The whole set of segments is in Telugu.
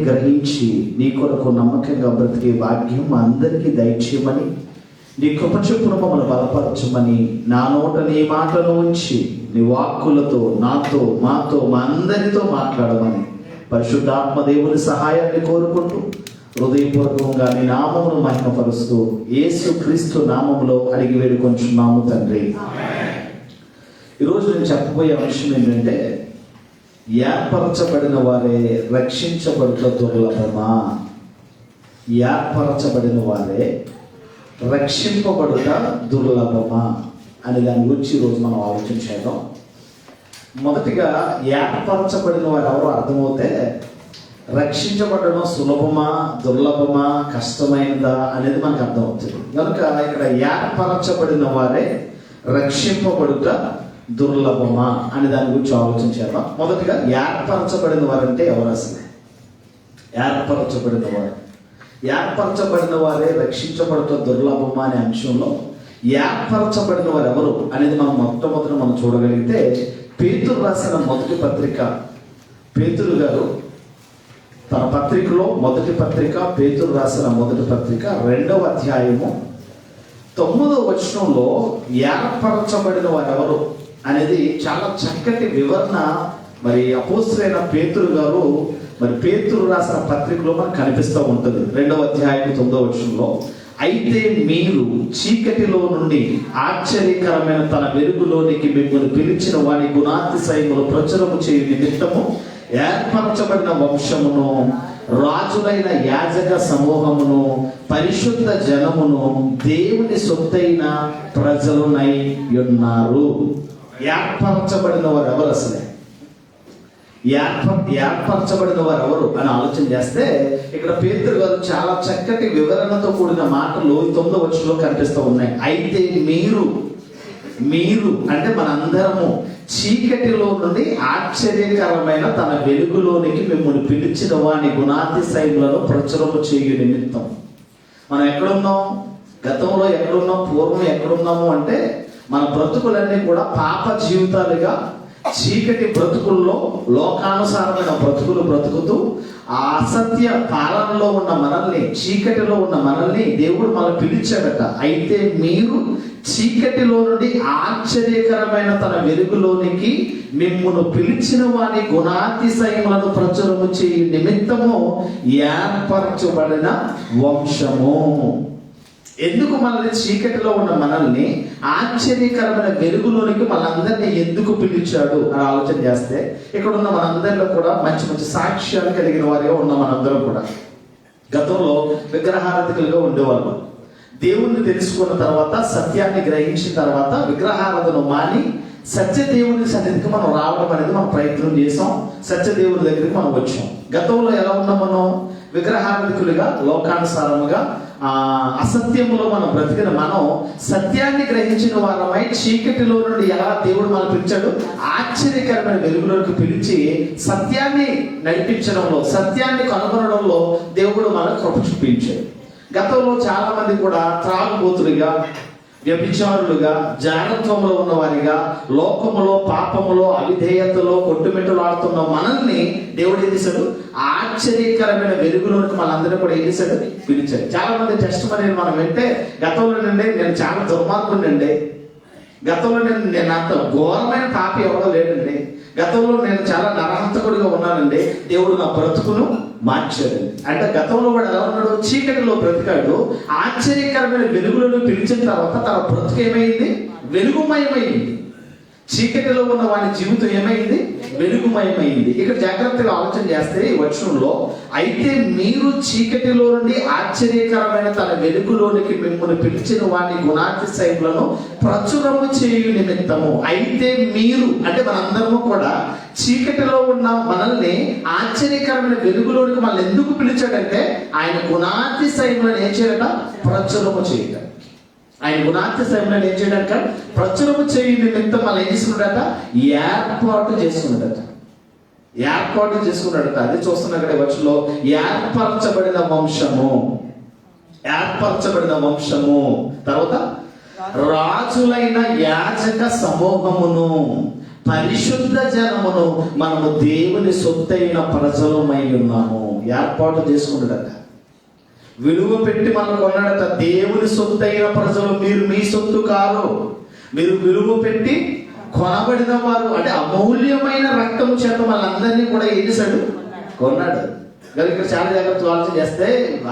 గ్రహించి నీ కొరకు నమ్మకంగా బ్రతికే భాగ్యం మా అందరికీ దయచేయమని, నీ కృప చొప్పున మమ్మల్ని బలపరచమని, నా నోట నీ మాటలు ఉంచి నీ వాక్కులతో నాతో మాతో మా అందరితో మాట్లాడమని పరిశుద్ధాత్మ దేవుని సహాయాన్ని కోరుకుంటూ హృదయపూర్వకంగా నీ నామమును మహిమపరుస్తూ యేసు క్రీస్తు నామములో అడిగి వేడుకొంచున్నాము తండ్రి. ఈరోజు నేను చెప్పబోయే అంశం ఏంటంటే, ఏర్పరచబడిన వారే రక్షించబడుట దుర్లభమా? ఏర్పరచబడిన వారే రక్షింపబడుట దుర్లభమా అని దాని గురించి ఈరోజు మనం ఆలోచించేద్దాం. మొదటిగా ఏర్పరచబడిన వారు ఎవరో అర్థమవుతే రక్షించబడడం సులభమా దుర్లభమా కష్టమైనదా అనేది మనకు అర్థమవుతుంది. కనుక ఇక్కడ ఏర్పరచబడిన వారే రక్షింపబడుట దుర్లభమా అని దాని గురించి ఆలోచించేద్దాం. మొదటిగా ఏర్పరచబడిన వారు అంటే ఎవరు? అసలు ఏర్పరచబడిన వారే రక్షించబడుట దుర్లభమా అనే అంశంలో ఏర్పరచబడిన వారు ఎవరు అనేది మనం మొట్టమొదటి చూడగలిగితే, పేతురు రాసిన మొదటి పత్రిక, పేతురు గారు తన పత్రికలో మొదటి పత్రిక, పేతురు రాసిన మొదటి పత్రిక 2వ అధ్యాయము 9వ వచనంలో ఏర్పరచబడిన వారు ఎవరు అనేది చాలా చక్కటి వివరణ మరి అపోస్తలుడైన పేతురు గారు మరి పేతురు రాసిన పత్రికలో మనకు కనిపిస్తూ ఉంటుంది. 2వ అధ్యాయం 9వ వచనంలో, అయితే మీరు చీకటిలో నుండి ఆశ్చర్యకరమైన తన వెలుగులోనికి మిమ్మల్ని పిలిచిన వారి గుణాతిశయములు ప్రచురము చేయు నిమిత్తము ఏర్పరచబడిన వంశమును, రాజులైన యాజక సమూహమును, పరిశుద్ధ జనమును, దేవుని సొత్తైన ప్రజలునై ఉన్నారు. ఏర్పరచబడిన వారు ఎవరు? అసలే ఏర్పరచబడిన వారు ఎవరు అని ఆలోచన చేస్తే, ఇక్కడ పేతురు గారు చాలా చక్కటి వివరణతో కూడిన మాటలు 9వ వచనంలో కనిపిస్తూ ఉన్నాయి. అయితే మీరు అంటే మనందరము చీకటిలో నుండి ఆశ్చర్యకరమైన తన వెలుగులోనికి మిమ్మల్ని పిలిచిన వాని గుణాతిశయములను ప్రచురము చేయు నిమిత్తం. మనం ఎక్కడున్నాం? గతంలో ఎక్కడున్నాం? పూర్వం ఎక్కడున్నాము అంటే, మన బ్రతుకులన్నీ కూడా పాప జీవితాలుగా చీకటి బ్రతుకుల్లో లోకానుసారమైన బ్రతుకులు బ్రతుకుతూ ఆ అసత్య పాలనలో ఉన్న మనల్ని, చీకటిలో ఉన్న మనల్ని దేవుడు మనల్ని పిలిచాడట. అయితే మీరు చీకటిలో నుండి ఆశ్చర్యకరమైన తన వెలుగులోనికి మిమ్మును పిలిచిన వారి గుణాతిశయములను ప్రచురము చేయు నిమిత్తము ఏర్పరచబడిన వంశము. ఎందుకు మనల్ని చీకటిలో ఉన్న మనల్ని ఆశ్చర్యకరమైన వెలుగులోనికి మనందరినీ ఎందుకు పిలిచాడు అని ఆలోచన చేస్తే, ఇక్కడ ఉన్న మనందరిలో కూడా మంచి మంచి సాక్ష్యాలు కలిగిన వారిగా ఉన్న మనందరం కూడా గతంలో విగ్రహారాధికులుగా ఉండేవాళ్ళు. దేవుణ్ణి తెలుసుకున్న తర్వాత, సత్యాన్ని గ్రహించిన తర్వాత విగ్రహారాధన మాని సత్యదేవుని సన్నిధికి మనం రావడం అనేది మనం ప్రయత్నం చేసాం. సత్యదేవుని దగ్గరికి మనం వచ్చాం. గతంలో ఎలా ఉన్నాం? మనం విగ్రహారాధికులుగా లోకానుసారముగా అసత్యములో మనం బ్రతికిన మనం సత్యాన్ని గ్రహించిన వారమై చీకటిలో నుండి ఎలా దేవుడు మనం పిలిచాడు, ఆశ్చర్యకరమైన వెలుగులోకి పిలిచి సత్యాన్ని నడిపించడంలో, సత్యాన్ని కనుగొనడంలో దేవుడు మనకు కృప చూపించాడు. గతంలో చాలా మంది కూడా త్రాగుబోతులుగా, వ్యభిచారులుగా, జాగ్రత్తలో ఉన్న వారిగా, లోకములో పాపములో అవిధేయతలో కొట్టుమిట్టులాడుతున్న మనల్ని దేవుడు ఏం చేశాడు? ఆశ్చర్యకరమైన వెలుగులోనికి మనందరూ కూడా ఏం చేశాడు? పిలిచాడు. చాలా మంది టెస్ట్ మనీలు మనం వింటే, గతంలో నుండి నేను చాలా దుర్మార్గుండండి, గతంలో నేను అంత ఘోరమైన పాపి ఎవరో లేదండి, గతంలో నేను చాలా నరహంతకుడిగా ఉన్నానండి, దేవుడు నా బ్రతుకును మార్చాడండి. అంటే గతంలో వాడు ఎలా ఉన్నాడు? చీకటిలో బ్రతికాడు. ఆశ్చర్యకరమైన వెలుగులను పిలిచిన తర్వాత తన బ్రతుకు ఏమైంది? వెలుగుమయమైంది. చీకటిలో ఉన్న వాని జీవితం ఏమైంది? వెలుగుమయమైంది. ఇక్కడ జాగ్రత్తగా ఆలోచన చేస్తే ఈ వచనంలో, అయితే మీరు చీకటిలో నుండి ఆశ్చర్యకరమైన తన వెలుగులోనికి మిమ్మల్ని పిలిచిన వాని గుణాతిశయములను ప్రచురము చేయు నిమిత్తము. అయితే మీరు అంటే మనందరము కూడా చీకటిలో ఉన్న మనల్ని ఆశ్చర్యకరమైన వెలుగులోనికి మనల్ని ఎందుకు పిలిచాడంటే, ఆయన గుణాతిశయములను ఏం చేయాలట? ప్రచురము చేయటం. ఆయన గుణాతిశయములను ఏం చేయడానికి? ప్రచురము చేయు నిమిత్తం మనం ఏం చేసుకున్నాడట? ఏర్పాటు చేసుకున్నాడట. అది చూస్తున్నా ఇక్కడ వచనంలో, ఏర్పరచబడిన వంశము, తర్వాత రాజులైన యాజక సమూహమును, పరిశుద్ధ జనమును మనము దేవుని సొత్తైన ప్రజలమై ఉన్నాము. ఏర్పాటు చేసుకున్నాడట, విలువ పెట్టి మనం కొన్నాడట. దేవుని సొత్తైన ప్రజలు, మీరు మీ సొత్తు కారు, మీరు విలువ పెట్టి కొనబడిన వారు. అంటే అమూల్యమైన రక్తము చేత వాళ్ళందరినీ కూడా ఏం చేశాడు? కొన్నాడు. కానీ ఇక్కడ చాలా జాగ్రత్తగా ఆలోచన చేస్తే,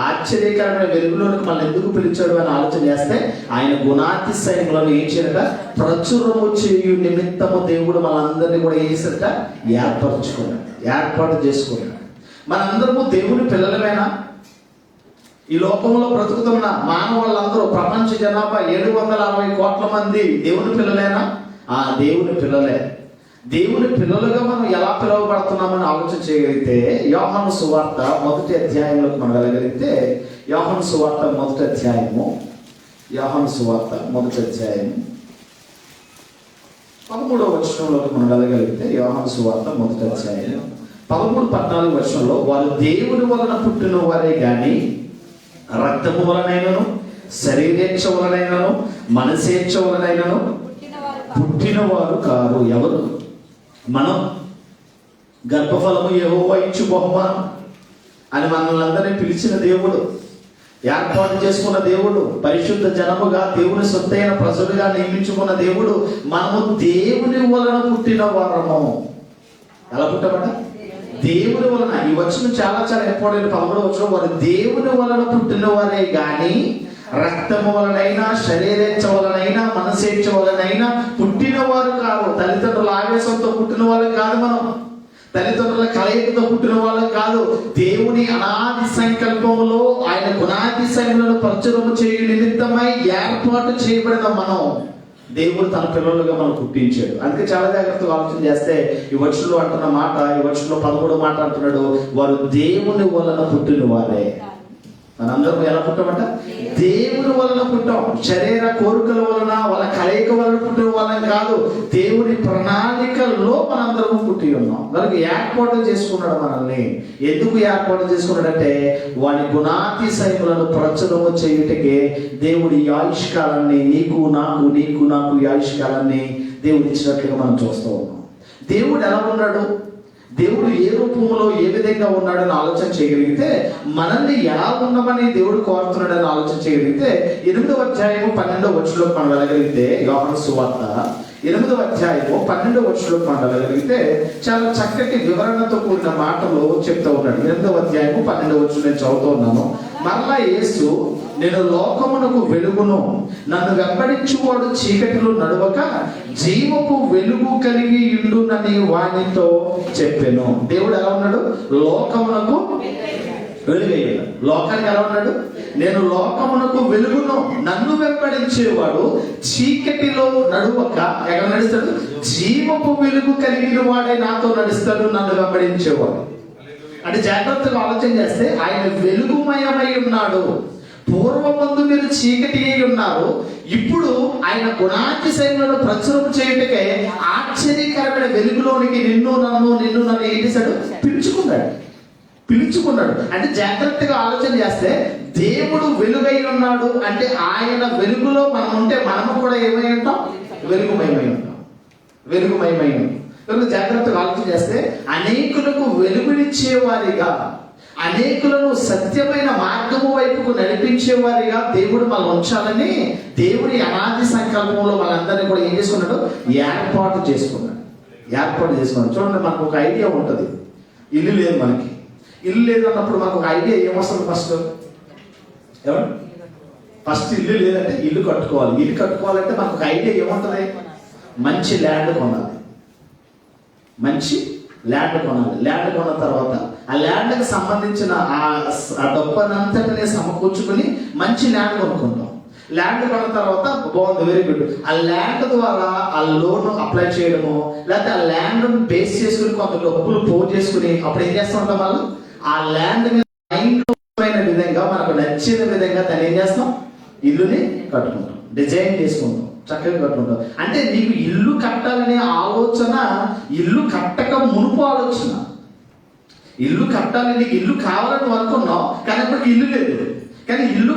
ఆశ్చర్యకరమైన వెలుగులోనికి మనం ఎందుకు పిలిచాడు అని ఆలోచన చేస్తే, ఆయన గుణాతిశయములను ఏం చేయట? ప్రచురము చేయు నిమిత్తము దేవుడు మనందరినీ కూడా ఏం చేశాడట? ఏర్పాటు చేసుకున్నాడు. మనందరము దేవుని పిల్లలమేనా? ఈ లోకంలో బ్రతుకుతున్న మానవులందరూ, ప్రపంచ జనాభా 760 కోట్ల మంది దేవుని పిల్లలేనా? ఆ దేవుని పిల్లలే. దేవుని పిల్లలుగా మనం ఎలా పిలువబడుతున్నామని ఆలోచన చేయగలిగితే, యోహాను సువార్త 1వ అధ్యాయంలోకి మనం వెళ్ళగలిగితే, యోహాను సువార్త 1వ అధ్యాయము, యోహాను సువార్త 1వ అధ్యాయము 13వ వచనంలోకి మనం వెళ్ళగలిగితే, యోహాను సువార్త 1వ అధ్యాయం 13-14 వచనంలో, వారు దేవుని వలన పుట్టిన వారే గాని రక్తము వలనైనను, శరీరేచ్ఛ వలనైనను, మనసేచ్ఛ వలనైనను పుట్టిన వారు కారు. ఎవరు? మనం. గర్భఫలము యెహోవా ఇచ్చు బహుమానం అని మనల్ని అందరినీ పిలిచిన దేవుడు, ఏర్పాటు చేసుకున్న దేవుడు, పరిశుద్ధ జనముగా దేవుని సొత్తైన ప్రజలుగా నియమించుకున్న దేవుడు. మనము దేవుని వలన పుట్టిన వారము. ఎలా పుట్టబడ్డ? దేవుని వలన. ఈ వచనం చాలా చాలా ఇంపార్టెంట్. 13వ వచనం, వారు దేవుని వలన పుట్టిన వారే గాని రక్తము వలనైనా, శరీరేచ్ఛ వలనైనా, మనసేచ్ఛ వలనైనా పుట్టిన వారు కాదు. తల్లిదండ్రుల ఆవేశంతో పుట్టిన వాళ్ళం కాదు మనం. తల్లిదండ్రుల కలయికతో పుట్టిన వాళ్ళం కాదు. దేవుని అనాది సంకల్పంలో ఆయన గుణాతిశయములను ప్రచురము చేయు నిమిత్తమై ఏర్పాటు చేయబడిన మనం. దేవుడు తన పిల్లలుగా మనం పుట్టించాడు. అందుకే చాలా జాగ్రత్తగా ఆలోచన చేస్తే, ఈ వచనంలో అంటున్న మాట, ఈ వచనంలో 13వ మాట అంటున్నాడు, వారు దేవుని వలన పుట్టిన వారే. మనందరం ఎలా పుట్టామంట? దేవుని వలన పుట్టాం. శరీర కోరికల వలన, వాళ్ళ కలయిక వలన పుట్టిన వాళ్ళని కాదు. దేవుని ప్రణాళికల్లో మనందరం పుట్టి ఉన్నాం. కనుక ఏర్పాటు చేసుకున్నాడు మనల్ని. ఎందుకు ఏర్పాటు చేసుకున్నాడంటే, వాడి గుణాతిశయములను ప్రచురము చేయుటకే దేవుడి ఆయుష్కాలాన్ని నీకు నాకు ఈ ఆయుష్కాలాన్ని దేవుడు ఇచ్చినట్లుగా మనం చూస్తూ ఉన్నాం. దేవుడు ఎలా ఉన్నాడు? దేవుడు ఏ రూపంలో ఏ విధంగా ఉన్నాడని ఆలోచన చేయగలిగితే, మనల్ని ఎలా ఉన్నామని దేవుడు కోరుతున్నాడని ఆలోచన చేయగలిగితే, 8వ అధ్యాయము 12వ వచనంలోకి మనం వెళ్ళగలిగితే, యోహాను సువార్త 8వ అధ్యాయము 12వ వచనంలోకి మనం వెళ్ళగలిగితే చాలా చక్కటి వివరణతో కూడిన మాటలు చెప్తూ ఉన్నాడు. 8వ అధ్యాయము 12వ వచనం నేను చదువుతూ ఉన్నాను. మరలా యేసు, నేను లోకమునకు వెలుగును, నన్ను వెంబడించువాడు చీకటిలో నడవక జీవపు వెలుగు కలిగి ఉండునని వానితో చెప్పాను. దేవుడు ఎలా ఉన్నాడు? లోకమునకు వెలుగయ్యాడు. లోకానికి ఎలా ఉన్నాడు? నేను లోకమునకు వెలుగును, నన్ను వెంబడించేవాడు చీకటిలో నడువక ఎక్కడ నడుస్తాడు? జీవపు వెలుగు కలిగిన వాడే నాతో నడుస్తాడు, నన్ను వెంబడించేవాడు. అంటే జాగ్రత్తగా ఆలోచన చేస్తే, ఆయన వెలుగుమయమై ఉన్నాడు. పూర్వమందు మీరు చీకటి అయి ఉన్నారు, ఇప్పుడు ఆయన గుణాతిశయములను ప్రచురం చేయుటకే ఆశ్చర్యకరమైన వెలుగులోనికి నిన్ను నన్ను ఏం చేశాడు? పిలుచుకున్నాడు. అంటే జాగ్రత్తగా ఆలోచన చేస్తే, దేవుడు వెలుగై ఉన్నాడు అంటే ఆయన వెలుగులో మనం ఉంటే మనము కూడా ఏమై ఉంటాం? వెలుగుమయమై ఉంటాం. కనుక జాగ్రత్తగా ఆలోచన చేస్తే, అనేకులకు వెలుగునిచ్చేవారిగా, అనేకులను సత్యమైన మార్గము వైపుకు నడిపించేవారిగా దేవుడు మనం ఉంచాలని దేవుడి అనాది సంకల్పంలో వాళ్ళందరినీ కూడా ఏం చేసుకున్నాడు? ఏర్పాటు చేసుకున్నాడు. చూడండి, మనకు ఒక ఐడియా ఉంటుంది. ఇల్లు లేదు, మనకి ఇల్లు లేదు అన్నప్పుడు మనకు ఒక ఐడియా ఏమొస్తుంది? ఫస్ట్ ఇల్లు లేదంటే ఇల్లు కట్టుకోవాలి. ఇల్లు కట్టుకోవాలంటే మనకు ఒక ఐడియా ఏముంటుంది? మంచి ల్యాండ్ కొనాలి. ల్యాండ్ కొన్న తర్వాత ఆ ల్యాండ్కి సంబంధించిన ఆ డబ్బనంతటిని సమకూర్చుకుని మంచి ల్యాండ్ కొనుక్కుంటాం. ల్యాండ్ కొన్న తర్వాత బాగుంది, వెరీ గుడ్. ఆ ల్యాండ్ ద్వారా ఆ లోన్ అప్లై చేయడము, లేకపోతే ఆ ల్యాండ్ బేస్ చేసుకుని కొంత డబ్బులు పోగు చేసుకుని అప్పుడు ఏం చేస్తూ ఉంటాం? వాళ్ళు ఆ ల్యాండ్ మీద విధంగా, మనకు నచ్చిన విధంగా దాన్ని ఏం చేస్తాం? ఇల్లుని కట్టుకుంటాం, డిజైన్ చేసుకుంటాం, చక్కగా కట్టుకుంటాం. అంటే నీకు ఇల్లు కట్టాలనే ఆలోచన ఇల్లు కట్టక మునుపు ఆలోచన. ఇల్లు కట్టాలి, నీకు ఇల్లు కావాలని అనుకున్నావు, కానీ ఇప్పుడు ఇల్లు లేదు. కానీ ఇల్లు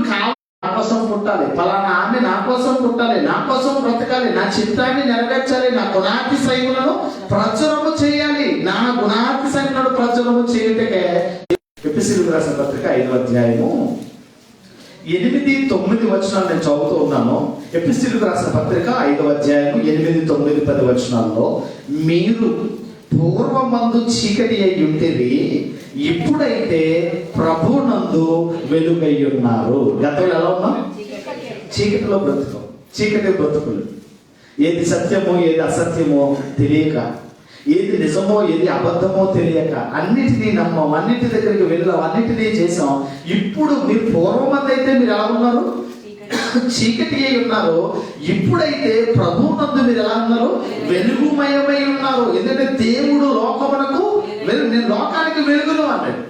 నా కోసం పుట్టాలి, ఫలానా ఆమె నా కోసం పుట్టాలి, నా కోసం బ్రతకాలి, నా చిత్తాన్ని నెరవేర్చాలి, నా గుణాతిశయములను ప్రచురము చేయాలి, నా గుణాతిశయములను ప్రచురము చేయుటకే ఎఫెసీయులకు రాసిన పత్రిక 5వ అధ్యాయము 8-9 వచనాలు నేను చదువుతూ ఉన్నాను. ఎఫెసీయులకు రాసిన పత్రిక 5వ అధ్యాయము 8, 9, 10 వచనాల్లో, మీరు పూర్వమందు చీకటి అయి ఉంటేవి, ఇప్పుడైతే ప్రభునందు వెలుగై ఉన్నారు. గతంలో ఎలా ఉన్నాం? చీకటిలో బ్రతుకు, చీకటి బ్రతుకులు. ఏది సత్యమో ఏది అసత్యమో తెలియక, ఏది నిజమో ఏది అబద్ధమో తెలియక అన్నిటినీ నమ్మం, అన్నిటి దగ్గరికి వెళ్ళాం, అన్నిటినీ చేసాం. ఇప్పుడు మీరు పూర్వమంది అయితే మీరు ఎలా ఉన్నారు? చీకటి అయి ఉన్నారు. ఇప్పుడైతే ప్రభువునందు మీరు ఎలా ఉన్నారు? వెలుగుమయమై ఉన్నారు. ఎందుకంటే దేవుడు లోకమునకు నేను లోకానికి వెలుగును అన్నాడు.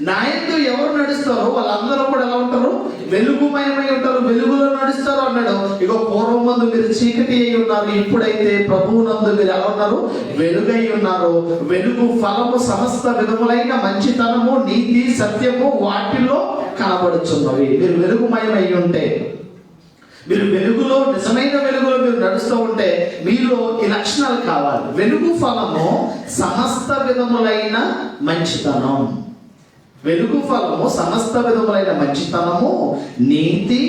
నా యందు ఎవరు నడుస్తారో వాళ్ళందరూ కూడా ఎలా ఉంటారు? వెలుగుమయమై ఉంటారు, వెలుగులో నడుస్తారు అన్నాడు. ఇక పూర్వమందు మీరు చీకటి అయి ఉన్నారు, ఇప్పుడైతే ప్రభువునందు మీరు ఎలా ఉన్నారు? వెలుగై ఉన్నారు. వెలుగు ఫలము సమస్త విధములైన మంచితనము, నీతి, సత్యము వాటిలో కనబడుచున్నవి. మీరు వెలుగుమయమై ఉంటే, మీరు వెలుగులో, నిజమైన వెలుగులో మీరు నడుస్తూ ఉంటే మీలో ఈ లక్షణాలు కావాలి. వెలుగు ఫలము సమస్త విధములైన మంచితనం. వెలుగు ఫలము సమస్త విధములైన మంచితనము, నీతి,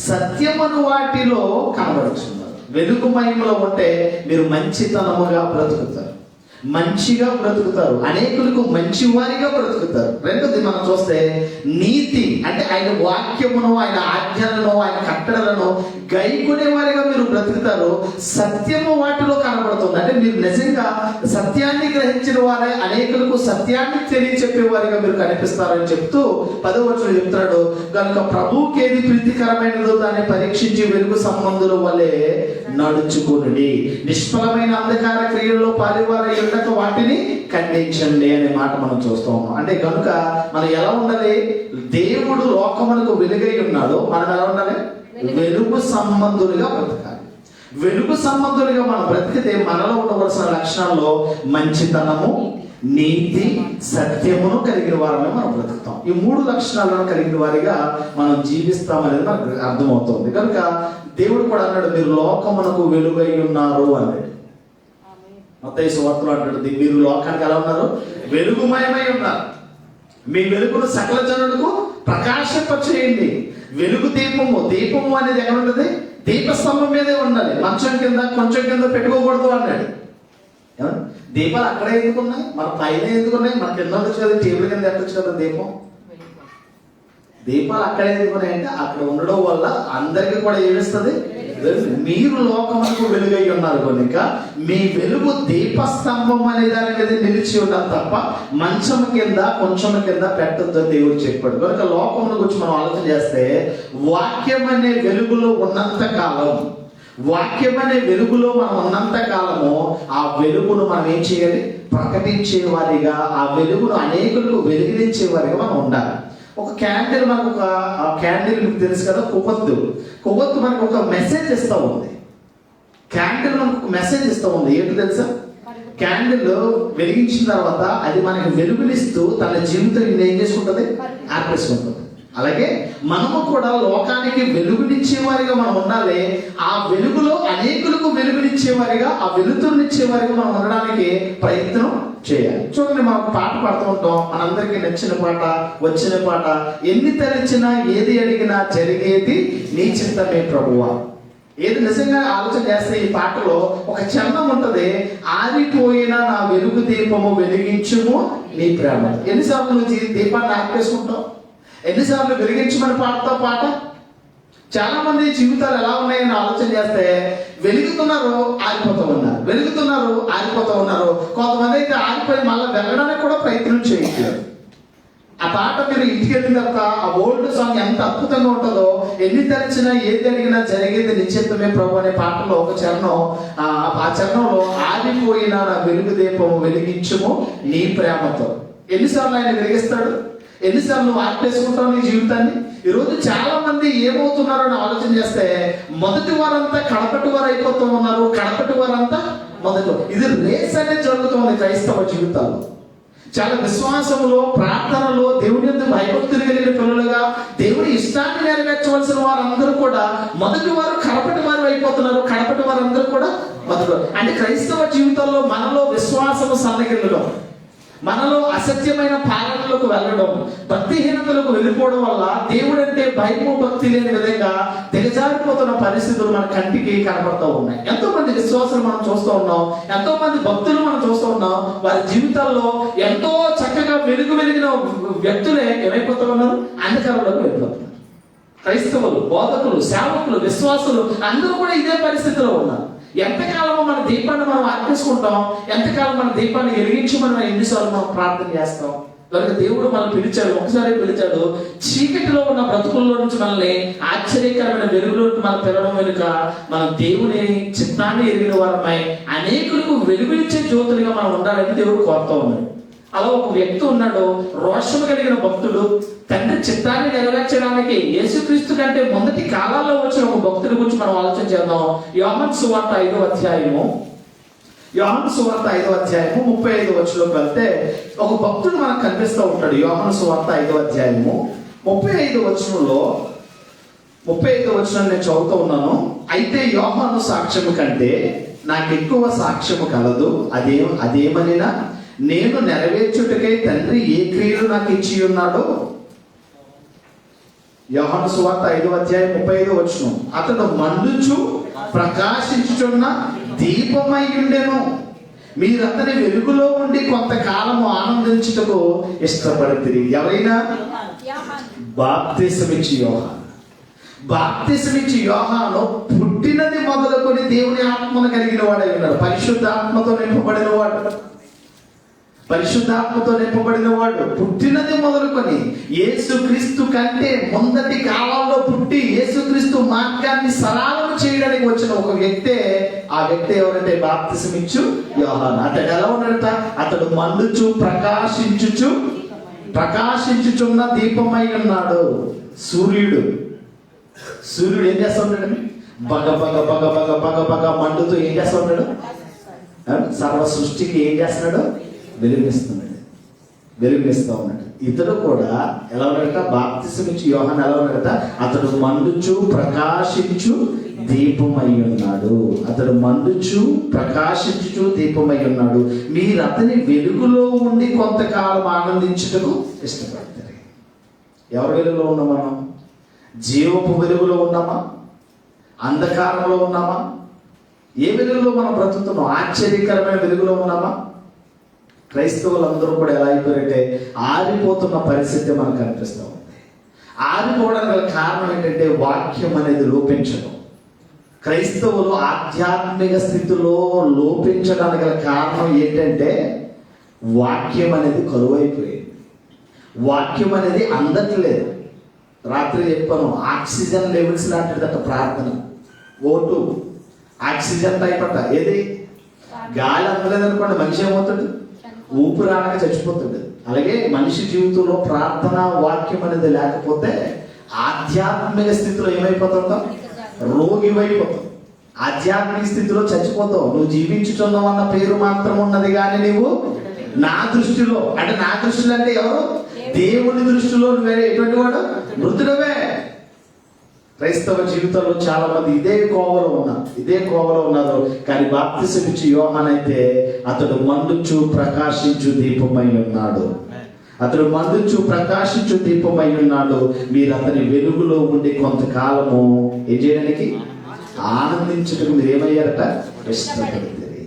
సత్యమును వాటిలో కనబడుతున్నారు. వెలుగుమయములో ఉంటే మీరు మంచితనముగా బ్రతుకుతారు, మంచిగా బ్రతుకుతారు, అనేకులకు మంచివారిగా బ్రతుకుతారు. రెండోది మనం చూస్తే నీతి అంటే ఆయన వాక్యమును, ఆయన ఆజ్ఞలను, ఆయన కట్టడలను గైకొనే వారిగా మీరు బ్రతుకుతారు. సత్యము వాటిలో కనబడుతుంది. అంటే మీరు నిజంగా సత్యాన్ని గ్రహించిన వారే అనేకులకు సత్యాన్ని తెలియచెప్పే వారిగా మీరు కనిపిస్తారని చెప్తూ 10వ వచనం చెప్తున్నాడు, కనుక ప్రభువుకి ఏది ప్రీతికరమైనదో దాన్ని పరీక్షించి వెలుగు సంబంధుల వలె నడుచుకుని నిష్ఫలమైన అంధకార క్రియల్లో పాలివారై ఉండక వాటిని ఖండించండి అనే మాట మనం చూస్తూ ఉన్నాం. అంటే కనుక మనం ఎలా ఉండాలి? దేవుడు లోకమునకు వెలుగై ఉన్నాడు, మనం ఎలా ఉండాలి? వెలుగు సంబంధులుగా బ్రతకాలి. వెలుగు సంబంధులుగా మనం బ్రతికితే మనలో ఉండవలసిన లక్షణాల్లో మంచితనము, నీతి, సత్యమును కలిగిన వారిని మనం బ్రతుకుతాం. ఈ 3 లక్షణాలను కలిగిన వారిగా మనం జీవిస్తామనేది మనకు అర్థమవుతుంది. కనుక దేవుడు కూడా అన్నాడు, మీరు లోకమునకు వెలుగై ఉన్నారు అన్నాడు. మత్తయి సువార్తలో అంటాడు, మీరు లోకానికి ఎలా ఉన్నారు? వెలుగుమయమై ఉన్నారు. మీ వెలుగును సకల జనులకు ప్రకాశింపచేయండి. వెలుగు దీపము, దీపము అనేది ఎక్కడ ఉంటుంది? దీపస్తంభం మీదే ఉండాలి, మంచం కింద కొంచెం కింద పెట్టుకోకూడదు అన్నాడు. దీపాలు అక్కడే ఎందుకున్నాయి? మన పైన ఎందుకున్నాయి? మన కింద ఉండొచ్చు కదా, టేబుల్ కింద ఎట్టొచ్చు కదా దీపం. దీపాలు అక్కడే ఎందుకున్నాయంటే అక్కడ ఉండడం వల్ల అందరికీ కూడా ఏమిస్తుంది? మీరు లోకమునకు వెలుగై ఉన్నారు కనుక మీ వెలుగు దీపస్తంభం అనే దాని మీద నిలిచి ఉండాలి తప్ప మంచం కింద కొంచెం కింద పెట్టొద్దని దేవుడు చెప్పాడు. కనుక లోకమును గురించి మనం ఆలోచన చేస్తే వాక్యం అనే వెలుగులో ఉన్నంత కాలం, వాక్యం అనే వెలుగులో మనం ఉన్నంత కాలము ఆ వెలుగును మనం ఏం చేయాలి? ప్రకటించే వారిగా, ఆ వెలుగును అనేకులకు వెలిగించే వారిగా మనం ఉండాలి. ఒక క్యాండిల్, మనకు ఒక క్యాండిల్ మీకు తెలుసు కదా, కొవ్వొత్తు మనకు ఒక మెసేజ్ ఇస్తూ ఉంది. క్యాండిల్ మనకు ఒక మెసేజ్ ఇస్తూ ఉంది. ఏంటి తెలుసా? క్యాండిల్ వెలిగించిన తర్వాత అది మనకి వెలుగునిస్తూ తన జీవితం ఏం చేసుకుంటుంది? ఆర్పేసుకుంటుంది. అలాగే మనము కూడా లోకానికి వెలుగునిచ్చేవారిగా మనం ఉండాలి. ఆ వెలుగులో అనేకులకు వెలుగునిచ్చేవారిగా, ఆ వెలుతురునిచ్చేవారిగా మనం ఉండడానికి ప్రయత్నం చేయాలి. చూడండి, మనం పాట పాడుతూ ఉంటాం, మనందరికీ నచ్చిన పాట, వచ్చిన పాట, ఎన్ని తలచినా ఏది అడిగినా జరిగేది నీ చిత్తమే ప్రభువా. ఏది నిజంగా ఆలోచన చేస్తే ఈ పాటలో ఒక చరణం ఉంటది, ఆరిపోయిన నా వెలుగు దీపము వెలిగించుము నీ ప్రేమ. ఎన్నిసార్లు నువ్వు దీపాన్ని ఆర్పేసుకుంటావు? ఎన్నిసార్లు వెలిగించమని పాడతావు పాట? చాలా మంది జీవితాలు ఎలా ఉన్నాయని ఆలోచన చేస్తే వెలుగుతున్నారు, ఆరిపోతూ ఉన్నారు, వెలుగుతున్నారు, ఆరిపోతూ ఉన్నారు. కొంతమంది అయితే ఆరిపోయి మళ్ళీ వెళ్ళడానికి కూడా ప్రయత్నం చేయట్లేదు. ఆ పాట మీరు ఇంటికి వెళ్ళిన తర్వాత ఆ ఓల్డ్ సాంగ్ ఎంత అద్భుతంగా ఉంటుందో, ఎన్ని తలచినా ఏది అడిగినా జరిగేది నిశ్చితమే ప్రభు అనే పాటలో ఒక చరణం, ఆ చరణంలో ఆరిపోయిన నా వెలుగు దీపము వెలిగించుము నీ ప్రేమతో. ఎన్నిసార్లు ఆయన వెలిగిస్తాడు? ఎన్నిసార్లు నువ్వు ఆర్పేసుకుంటావు నీ జీవితాన్ని? ఈరోజు చాలా మంది ఏమవుతున్నారో అని ఆలోచన చేస్తే మొదటి వారంతా కడపటి వారు అయిపోతూ ఉన్నారు, కడపటి వారంతా మొదటి. ఇది రేస్ అనేది జరుగుతుంది క్రైస్తవ జీవితాల్లో. చాలా విశ్వాసములో, ప్రార్థనలో, దేవుని యందు భయభక్తులు కలిగిన పిల్లలుగా, దేవుని ఇష్టాన్ని నెరవేర్చే రక్షించవలసిన వారందరూ కూడా మొదటి వారు కడపటి వారు అయిపోతున్నారు, కడపటి వారందరూ కూడా మొదటి. అంటే క్రైస్తవ జీవితంలో మనలో విశ్వాసము సన్నగిల్లడం, మనలో అసత్యమైన పాలనలకు వెళ్ళడం, భక్తిహీనతలకు వెళ్ళిపోవడం వల్ల దేవుడంటే భయము భక్తి లేని విధంగా దిగజారిపోతున్న పరిస్థితులు మన కంటికి కనబడుతూ ఉన్నాయి. ఎంతో మంది విశ్వాసాలు మనం చూస్తూ ఉన్నాం, ఎంతో మంది భక్తులు మనం చూస్తూ ఉన్నాం. వారి జీవితాల్లో ఎంతో చక్కగా వెలిగిన వ్యక్తులే ఏమైపోతూ ఉన్నారు, అంధకారంలోకి వెళ్ళిపోతున్నారు. క్రైస్తవులు, బోధకులు, సేవకులు, విశ్వాసులు అందరూ కూడా ఇదే పరిస్థితిలో ఉన్నారు. ఎంతకాలమో మన దీపాన్ని మనం అర్పించుకుంటాం, ఎంతకాలం మన దీపాన్ని వెలిగించి మనం ఎన్నిసార్లు మనం ప్రార్థన చేస్తాం. కనుక దేవుడు మనం పిలిచాడు, ఒకసారి పిలిచాడు. చీకటిలో ఉన్న బ్రతుకుల్లో నుంచి మనల్ని ఆశ్చర్యకరమైన వెలుగులోకి మనం పిలవడం వెనుక మనం దేవుని చిత్తాన్ని ఎరిగిన వారమై అనేకులకు వెలుగునిచ్చే జ్యోతులుగా మనం ఉండాలని దేవుడు కోరుతూ ఉన్నాడు. అలా ఒక వ్యక్తి ఉన్నాడు, రోషము కలిగిన భక్తుడు. తండ్రి చిత్తాన్ని నెరవేర్చడానికి యేసుక్రీస్తు కంటే మొదటి కాలాల్లో వచ్చిన ఒక భక్తుడి గురించి మనం ఆలోచన చేద్దాం. యోహాను సువార్త 5వ అధ్యాయము 35వ వచనంలోకి వెళ్తే ఒక భక్తుడు మనకు కనిపిస్తూ ఉంటాడు. యోహాను సువార్త 5వ అధ్యాయము 35వ వచనంలో 35వ వచనం నేను చదువుతూ ఉన్నాను. అయితే యోహాను సాక్ష్యము కంటే నాకు ఎక్కువ సాక్ష్యము కలదు. అదేమనినా నేను నెరవేర్చుటకై తండ్రి ఏ క్రియలు నాకు ఇచ్చి ఉన్నాడో. యోహాను సువార్త 5వ అధ్యాయం 35వ వచనం. అతడు మండుచు ప్రకాశించుచున్న దీపమై ఉండెను. మీరు అతని వెలుగులో ఉండి కొంతకాలము ఆనందించుటకు ఇష్టపడుతుంది. ఎవరైనా బాప్తిసమిచ్చి యోహాను. బాప్తిసమిచ్చి యోహాను పుట్టినది మొదలుకొని దేవుని ఆత్మను కలిగిన వాడై ఉన్నాడు. పరిశుద్ధాత్మతో నింపబడిన వాడు, పుట్టినది మొదలుకొని యేసుక్రీస్తు కంటే మొదటి కాలంలో పుట్టి యేసుక్రీస్తు మార్గాన్ని సరళం చేయడానికి వచ్చిన ఒక వ్యక్తే. ఆ వ్యక్తి ఎవరంటే బాప్తిసమిచ్చు యోహాను. అతడు ఎలా ఉన్నాడట? అతడు మండుచు ప్రకాశించుచున్న దీపమై ఉన్నాడు. సూర్యుడు ఏం చేస్తా ఉన్నాడు? బగ బగ బగ బగ బగ బగ మండుతూ ఏం చేస్తా ఉన్నాడు? సర్వ సృష్టికి ఏం చేస్తున్నాడు? వెలుగునిస్తూ ఉన్నాడు. ఇతడు కూడా ఎలా ఉన్నాడట? బాప్తిసమిచ్చి యోహాను ఎలా ఉన్నాడట? అతడు మండుచు ప్రకాశించు దీపమై ఉన్నాడు. మీరు అతని వెలుగులో ఉండి కొంతకాలం ఆనందించుటకు ఇష్టపడతారు. ఎవరి వెలుగులో ఉన్నాం మనం? జీవపు వెలుగులో ఉన్నామా? అంధకారంలో ఉన్నామా? ఏ వెలుగులో మనం బ్రతుకుతున్నాం? ఆశ్చర్యకరమైన వెలుగులో ఉన్నామా? క్రైస్తవులందరూ కూడా ఎలా అయిపోయారంటే ఆరిపోతున్న పరిస్థితి మనకు కనిపిస్తూ ఉంది. ఆరిపోవడానికి గల కారణం ఏంటంటే వాక్యం అనేది లోపించడం. క్రైస్తవులు ఆధ్యాత్మిక స్థితిలో లోపించడానికి గల కారణం ఏంటంటే వాక్యం అనేది కరువైపోయింది. వాక్యం అనేది అందట్లేదు. రాత్రి చెప్పాను, ఆక్సిజన్ లెవెల్స్ లాంటిదట ప్రార్థన. ఓటు ఆక్సిజన్ టైప్ అట. ఏది గాలి అందలేదనుకోండి మనిషి ఏమవుతాడు? ఊపిరాడక చచ్చిపోతాడు. అలాగే మనిషి జీవితంలో ప్రార్థన వాక్యం అనేది లేకపోతే ఆధ్యాత్మిక స్థితిలో ఏమైపోతావు? రోగివైపోతావు. ఆధ్యాత్మిక స్థితిలో చచ్చిపోతావు. నువ్వు జీవించుతున్నావు అన్న పేరు మాత్రం ఉన్నది కానీ నువ్వు నా దృష్టిలో అంటే ఎవరు? దేవుని దృష్టిలో నువ్వే ఎటువంటి వాడు? మృతుడవే. క్రైస్తవ జీవితంలో చాలా మంది ఇదే కోవలో ఉన్నారు. కానీ బాప్తిసమిచ్చి యోహాను అయితే అతడు మండుచు ప్రకాశించు దీపమై ఉన్నాడు. మీరు అతని వెలుగులో ఉండి కొంతకాలము ఏం చేయడానికి? ఆనందించుటకు మీరు ఏమయ్యారట? ఇష్టపడుతుంది.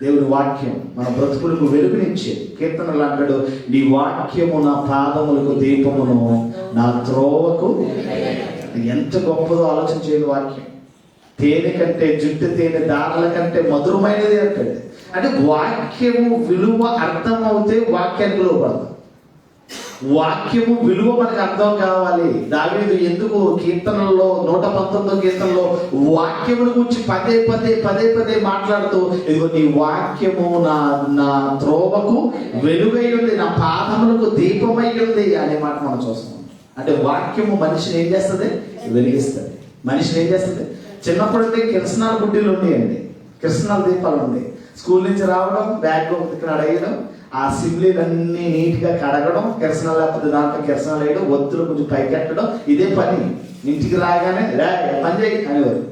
దేవుని వాక్యం మన బ్రతుకులకు వెలుగునిచ్చే. కీర్తనలు అంటాడు, నీ వాక్యము నా పాదములకు దీపమును నా త్రోవకు. ఎంత గొప్పదో ఆలోచన చేయని వాక్యం. తేనె కంటే, జుట్టు తేనె దారాల కంటే మధురమైనది అంటాడు. అంటే వాక్యము విలువ అర్థమవుతే వాక్యానికి లోపడదు. వాక్యము విలువ మనకు అర్థం కావాలి. దావీదు ఎందుకు కీర్తనల్లో 119వ కీర్తనలో వాక్యమును గురించి పదే మాట్లాడుతూ, ఇదిగో నీ వాక్యము నా త్రోవకు వెలుగై ఉంది, నా పాదములకు దీపమై ఉంది అనే మాట మనం చూస్తాం. అంటే వాక్యము మనిషిని ఏం చేస్తుంది? వెలిగిస్తుంది. మనిషిని ఏం చేస్తుంది? చిన్నప్పుడు అంటే కిరసనాల బుడ్డీలు ఉండేయండి, కిరసనాల దీపాలు ఉండే. స్కూల్ నుంచి రావడం, బ్యాగ్ ఇక్కడ అడగడం, ఆ సిమ్లీలన్నీ నీట్గా కడగడం, కిరసనాలు లేకపోతే దాంట్లో కిరసనాలు వేయడం, ఒత్తులు కొంచెం పైకెట్టడం, ఇదే పని. ఇంటికి రాగానే పని చేయి అనేవారు.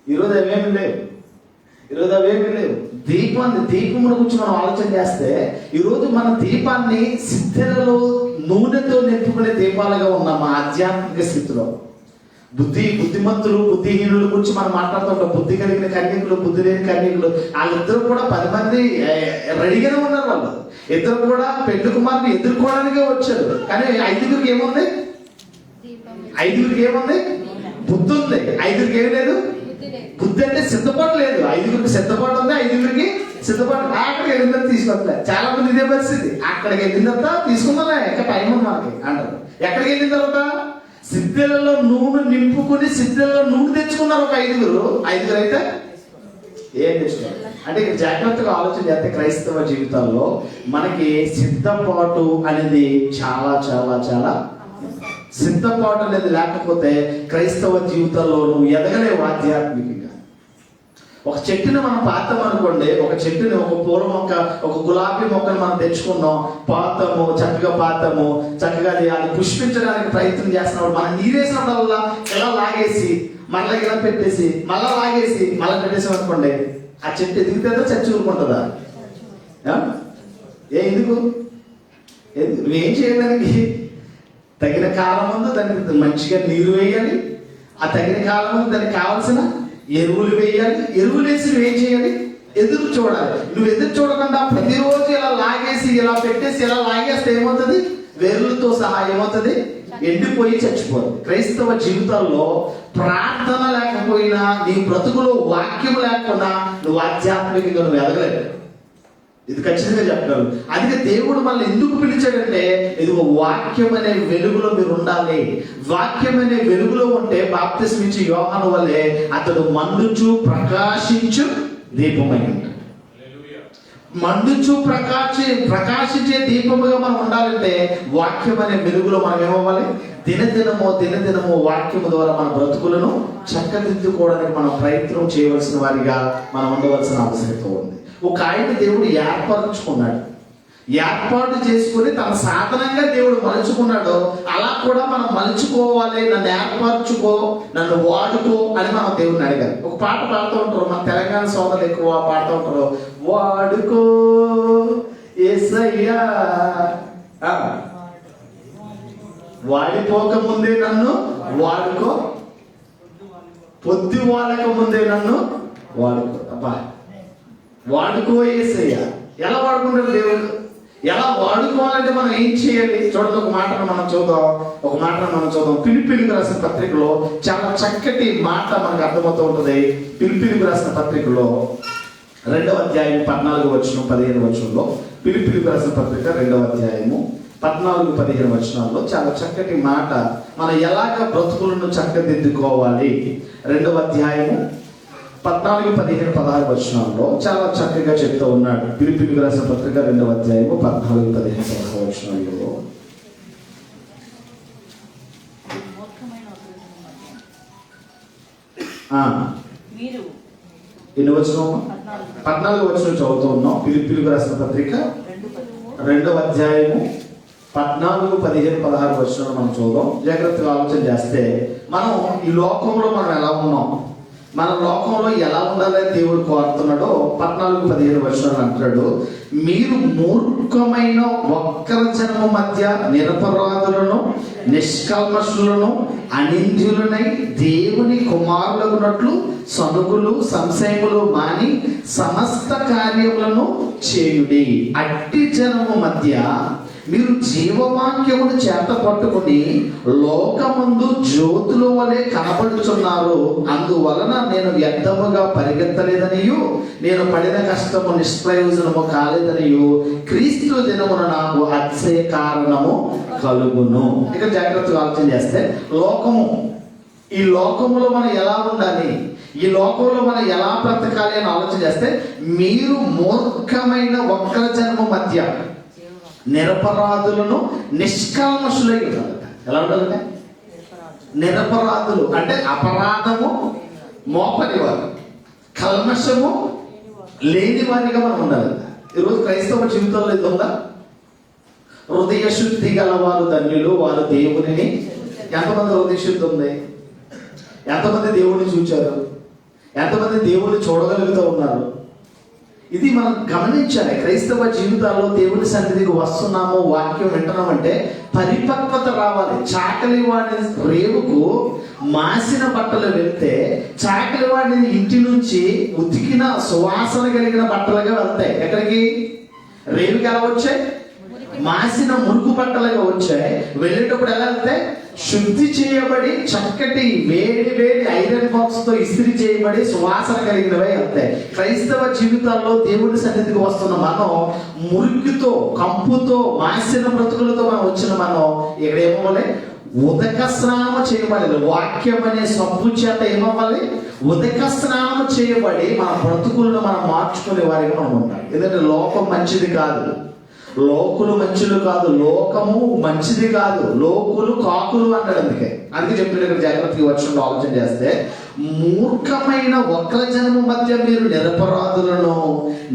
ఈరోజు అవేమి లేవు. దీపమును గురించి మనం ఆలోచన చేస్తే ఈరోజు మన దీపాన్ని సిద్ధెలలో నూనెతో నింపుకునే దీపాలుగా ఉన్నాం ఆధ్యాత్మిక స్థితిలో. బుద్ధిమంతులు బుద్ధిహీనుల గురించి మనం మాట్లాడుతుంటాం. బుద్ధి కలిగిన కన్యకులు, బుద్ధి లేని కన్యకులు, వాళ్ళిద్దరు కూడా 10 మంది రెడీగానే ఉన్నారు. వాళ్ళు ఇద్దరు కూడా పెళ్లి కుమారుని ఎదుర్కోవడానికే వచ్చారు. కానీ ఐదుగురికి ఏముంది? బుద్ధి ఉంది. ఐదుగురికి ఏం లేదు. బుద్ధి అంటే సిద్ధపాటు లేదు. ఐదుగురికి సిద్ధపాటు ఉంది, ఐదుగురికి సిద్ధపాటు. అక్కడికి వెళ్ళిన తర్వాత తీసుకొస్తా. చాలా మంది ఇదే పరిస్థితి. అక్కడికి వెళ్ళిన తర్వాత తీసుకుందా ఎక్కడ టైం ఉంది మనకి అంటారు. ఎక్కడికి వెళ్ళిన తర్వాత సిద్ధెలలో నూనె నింపుకుని సిద్ధెలలో నూనె తెచ్చుకున్నారు ఒక ఐదుగురు అయితే ఏం తెచ్చుకున్నారు అంటే ఇక్కడ జాగ్రత్తగా ఆలోచన చేస్తే క్రైస్తవ జీవితాల్లో మనకి సిద్ధపాటు అనేది చాలా చాలా చాలా సిద్ధపాటు అనేది లేకపోతే క్రైస్తవ జీవితంలో నువ్వు ఎదగలేవు ఆధ్యాత్మికంగా. ఒక చెట్టుని మనం పాతాం అనుకోండి, ఒక చెట్టుని, ఒక పూల మొక్క, ఒక గులాబీ మొక్కను మనం తెచ్చుకున్నాం, చక్కగా అది పుష్పించడానికి ప్రయత్నం చేస్తున్నప్పుడు మనం నీరేసినప్పుడల్లా ఇలా లాగేసి మళ్ళీ ఇలా పెట్టేసి మళ్ళీ లాగేసి మళ్ళీ పెట్టేసాం అనుకోండి, ఆ చెట్టు ఎదిగితే చచ్చి ఊరుకుంటుందా? ఎందుకు నువ్వేం చేయడానికి? తగిన కాలం ముందు దానికి మంచిగా నీరు వేయాలి. ఆ తగిన కాలం ముందు దానికి కావాల్సిన ఎరువులు వేయాలి. ఎరువులు వేసి నువ్వేం చేయాలి? ఎదురు చూడాలి. నువ్వు ఎదురు చూడకుండా ప్రతిరోజు ఇలా లాగేసి ఇలా పెట్టేసి ఇలా లాగేస్తే ఏమవుతుంది? వేరులతో సహా ఏమవుతుంది? ఎండిపోయి చచ్చిపోతుంది. క్రైస్తవ జీవితాల్లో ప్రార్థన లేకపోయినా, నీ బ్రతుకులో వాక్యం లేకుండా నువ్వు ఆధ్యాత్మికంగా నువ్వు ఎదగలేదు. ఇది ఖచ్చితంగా చెప్పగలరు. అందుకే దేవుడు మనల్ని ఎందుకు పిలిచాడంటే, ఇది వాక్యం అనే వెలుగులో మీరు ఉండాలి. వాక్యం అనే వెలుగులో ఉంటే బాప్తిస్మం ఇచ్చే యోహాను వల్లే అతడు మండుచు ప్రకాశించు దీపమై ఉంటాడు. మండుచు ప్రకాశించే దీపముగా మనం ఉండాలంటే వాక్యం అనే వెలుగులో మనం ఏమవ్వాలి? దినదినము వాక్యము ద్వారా మన బ్రతుకులను చక్కదిద్దుకోవడానికి మనం ప్రయత్నం చేయవలసిన వారిగా మనం ఉండవలసిన అవసరత ఉంది. ఒక ఆయన దేవుడు ఏర్పాటు చేసుకుని తన సాధనంగా దేవుడు మలుచుకున్నాడు. అలా కూడా మనం మలుచుకోవాలి. నన్ను ఏర్పరచుకో, నన్ను వాడుకో అని మనం దేవుడిని అడిగాలి. ఒక పాట పాడుతూ ఉంటారు మన తెలంగాణ సోదరులు, ఎక్కువ పాడుతూ ఉంటారు, వాడుకో యేసయ్యా, వాడిపోక ముందే నన్ను వాడుకో, పొద్దు వాడక ముందే నన్ను వాడుకో. అబ్బా, వాడుకో యేసయ్యా. ఎలా వాడుకుంటాడు దేవుడు? ఎలా వాడుకోవాలంటే మనం ఏం చేయాలి? చూడండి, ఒక మాటను మనం చూద్దాం. ఫిలిప్పీలకు రాసిన పత్రికలో చాలా చక్కటి మాట మనకు అర్థమవుతూ ఉంటుంది. ఫిలిప్పీలకు రాసిన పత్రికలో 2వ అధ్యాయం 14-15 ఫిలిప్పీలకు రాసిన పత్రిక 2వ అధ్యాయము 14-15 చాలా చక్కటి మాట. మనం ఎలాగ బ్రతుకులను చక్కదిద్దుకోవాలి 2వ అధ్యాయము 14-15 చాలా చక్కగా చెప్తూ ఉన్నాడు. ఫిలిప్పీలకు రాసిన పత్రిక 2వ అధ్యాయము 14-15 ఎన్ని వచనం? 14 చదువుతూ ఉన్నాం. ఫిలిప్పీలకు రాసిన పత్రిక 2వ అధ్యాయము 14-15 మనం చూద్దాం. జాగ్రత్తగా ఆలోచన చేస్తే మనం ఈ లోకంలో మనం ఎలా ఉన్నాం, మన లోకంలో ఎలా ఉండాలని దేవుడు కోరుతున్నాడో 14-15 అంటాడు, మీరు మూర్ఖమైన వక్రజనము మధ్య నిరపరాధులను, నిష్కల్మషులను, అనింద్యులనై దేవుని కుమారులగునట్లు సనుగులు సంశయములు మాని సమస్త కార్యములను చేయుడి. అట్టి జనము మధ్య మీరు జీవవాక్యమును చేత పట్టుకుని లోకమందు జ్యోతుల వలె కనబడుచున్నారు. అందువలన నేను వ్యర్థముగా పరిగెత్తలేదనియు, నేను పడిన కష్టము నిష్ప్రయోజనము కాలేదనియు క్రీస్తు దినమున నాకు అతిశయ కారణము కలుగును. ఇక జాగ్రత్తగా ఆలోచన చేస్తే ఈ లోకములో మనం ఎలా ఉండాలి, ఈ లోకంలో మనం ఎలా బ్రతకాలి అని ఆలోచన చేస్తే, మీరు మూర్ఖమైన వక్రజనము మధ్య నిరపరాధులను నిష్కల్మషులై ఉండాలి. ఎలా ఉండాలంటే నిరపరాధులు అంటే అపరాధము మోపని వారు, కల్మషము లేని వారిగా మనం ఉండాలి. ఈరోజు క్రైస్తవ జీవితంలో ఇది ఉందా? హృదయ శుద్ధి గల వారు ధన్యులు, వారు దేవునిని ఎంతమంది హృదయశుద్ధి ఉంది? ఎంతమంది దేవుడిని చూచారు? ఎంతమంది దేవుడిని చూడగలుగుతూ ఉన్నారు? ఇది మనం గమనించాలి. క్రైస్తవ జీవితాల్లో దేవుని సన్నిధికి వస్తున్నాము, వాక్యం వింటున్నామంటే పరిపక్వత రావాలి. చాకలి వాడి రేవుకు మాసిన బట్టలు వెళ్తే చాకలి వాడిని ఇంటి నుంచి ఉతికిన సువాసన కలిగిన బట్టలుగా వెళ్తాయి. ఎక్కడికి? రేవుకి ఎలా వచ్చాయి? మాసిన మురుకు బట్టలుగా వచ్చాయి. వెళ్ళేటప్పుడు ఎలా వెళ్తాయి? శుద్ధి చేయబడి చక్కటి వేడి వేడి ఐరన్ బాక్స్ తో ఇస్త్రీ చేయబడి సువాసన కలిగినవే వెళ్తాయి. క్రైస్తవ జీవితాల్లో దేవుడి సన్నిధికి వస్తున్న మనం మురికితో, కంపుతో, మాసిన బ్రతుకులతో మనం వచ్చిన మనం ఇక్కడ ఏమవ్వాలి? ఉదక స్నానం చేయబడాలి. వాక్యం అనే సబ్బు చేత ఏమవ్వాలి? ఉదక స్నానం చేయబడి మన బ్రతుకులను మనం మార్చుకునే వారిగా మనం ఉండాలి. ఎందుకంటే లోకం మంచిది కాదు, లోకులు మంచులు కాదు, లోకము మంచిది కాదు, లోకులు కాకులు అంటాడు. అందుకే చెప్తున్నాడు ఇక్కడ జాగ్రత్తగా వర్షంలో ఆలోచన చేస్తే, మూర్ఖమైన వక్రజనము మధ్య మీరు నిరపరాధులను,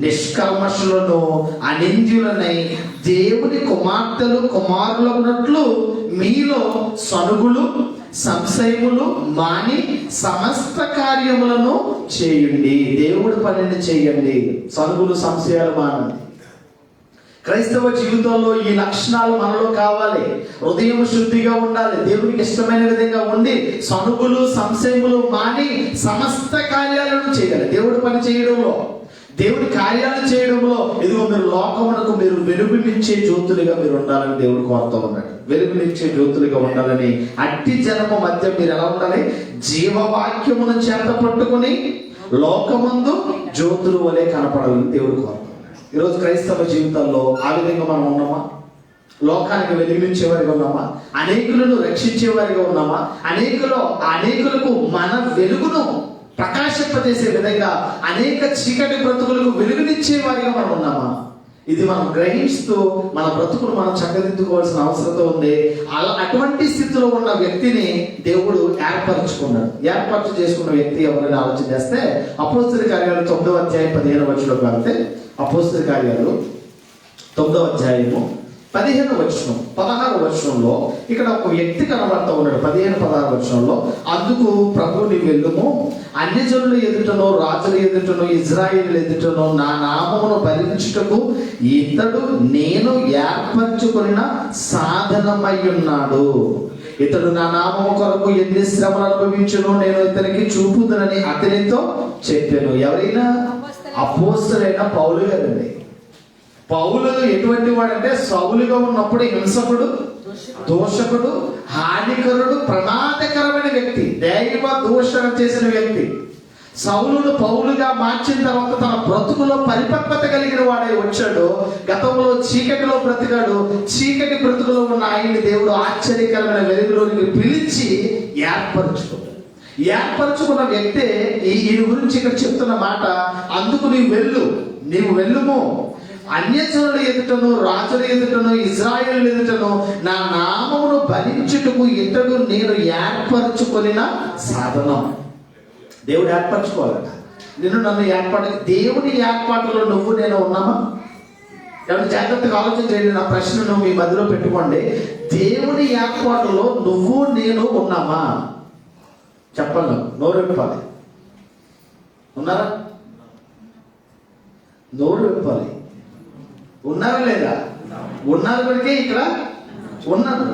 నిష్కల్మషులను, అనింద్యులనై దేవుని కుమార్తెలు కుమారులు ఉన్నట్లు మీలో సనుగులు సంశయములు మాని సమస్త కార్యములను చేయండి. దేవుడి పనిని చేయండి. సనుగులు సంశయాలు మానండి. క్రైస్తవ జీవితంలో ఈ లక్షణాలు మనలో కావాలి. హృదయం శుద్ధిగా ఉండాలి, దేవునికి ఇష్టమైన విధంగా ఉండి సనుగులు సంశయములు మాని సమస్త కార్యాలను చేయాలి. దేవుడి పని చేయడంలో, దేవుడి కార్యాలు చేయడంలో ఇదిగో మీరు లోకమునకు మీరు వెలుగునిచ్చే జ్యోతులుగా మీరు ఉండాలని దేవుడు కోరుతూ ఉన్నాడు. వెలుగునిచ్చే జ్యోతులుగా ఉండాలని అట్టి జనము మధ్య మీరు ఎలా ఉండాలి? జీవవాక్యమును చేత పట్టుకుని లోకమందు జ్యోతులు వలె కనపడాలని దేవుడు కోరుతాడు. ఈరోజు క్రైస్తవ జీవితాల్లో ఆ విధంగా మనం ఉన్నామా? లోకానికి వెలుగునిచ్చేవారిగా ఉన్నామా? అనేకులను రక్షించేవారిగా ఉన్నామా? అనేకులకు మన వెలుగును ప్రకాశింపజేసే విధంగా అనేక చీకటి బ్రతుకులకు వెలుగునిచ్చే వారిగా మనం ఉన్నామా? ఇది మనం గ్రహిస్తూ మన బ్రతుకును మనం చక్కదిద్దుకోవాల్సిన అవసరం ఉంది. అటువంటి స్థితిలో ఉన్న వ్యక్తిని దేవుడు ఏర్పరచు చేసుకున్న వ్యక్తి ఎవరైనా ఆలోచన చేస్తే అపోస్తలుల కార్యాలు 9వ అధ్యాయం 15వ వచనంలోకి వెళ్తే, అపోస్తలుల కార్యాలు 9వ అధ్యాయము 15వ వచనం 16వ వచనంలో ఇక్కడ ఒక వ్యక్తి కనబడతా ఉన్నాడు. 15-16 వచనంలో, అందుకు ప్రభు నీవు వెళ్ళుము, అన్యజనుల ఎదుటనో రాజుల ఎదుటనో ఇజ్రాయేలు ఎదుటనో నా నామమును భరించుటకు ఇతడు నేను ఏర్పరచుకున్న సాధనమై ఉన్నాడు. ఇతడు నా నామము కొరకు ఎన్ని శ్రమలు అనుభవించును నేను ఇతనికి చూపుదనని అతనితో చెప్పాను. ఎవరైనా? అపోస్తలుడైన పౌలు గారండి. పౌలు ఎటువంటి వాడంటే సౌలుగా ఉన్నప్పుడు హింసకుడు, దోషకుడు, హానికరుడు, ప్రమాదకరమైన వ్యక్తి, దైవ దూషణ చేసిన వ్యక్తి. సౌలును పౌలుగా మార్చిన తర్వాత తన బ్రతుకులో పరిపక్వత కలిగిన వాడై వచ్చాడు. గతంలో చీకటిలో బ్రతికాడు. చీకటి బ్రతుకులో ఉన్న ఆయన్ని దేవుడు ఆశ్చర్యకరమైన వెలుగులోనికి పిలిచి ఏర్పరచుకున్న వ్యక్తే ఈ గురించి ఇక్కడ చెప్తున్న మాట. అందుకు నీవు వెళ్ళుము, అన్యజనుల ఎదుటను రాజుల ఎదుటను ఇజ్రాయేలు ఎదుటను నా నామమును భరించుటకు ఇతడు నేను ఏర్పరచుకొనిన సాధనం. దేవుడు ఏర్పరచుకోవాలట. నన్ను దేవుని ఏర్పాటులో నువ్వు నేను ఉన్నామా? ఎవరు జాగ్రత్తగా ఆలోచన చేయండి. నా ప్రశ్నను మీ మధ్యలో పెట్టుకోండి. దేవుని ఏర్పాటులో నువ్వు నేను ఉన్నామా? చెప్పండి, నోరు విప్పాలి. ఉన్నారా? నోరు విప్పాలి. ఉన్నారా లేదా? ఉన్నారు కనుకే ఇక్కడ ఉన్నారు.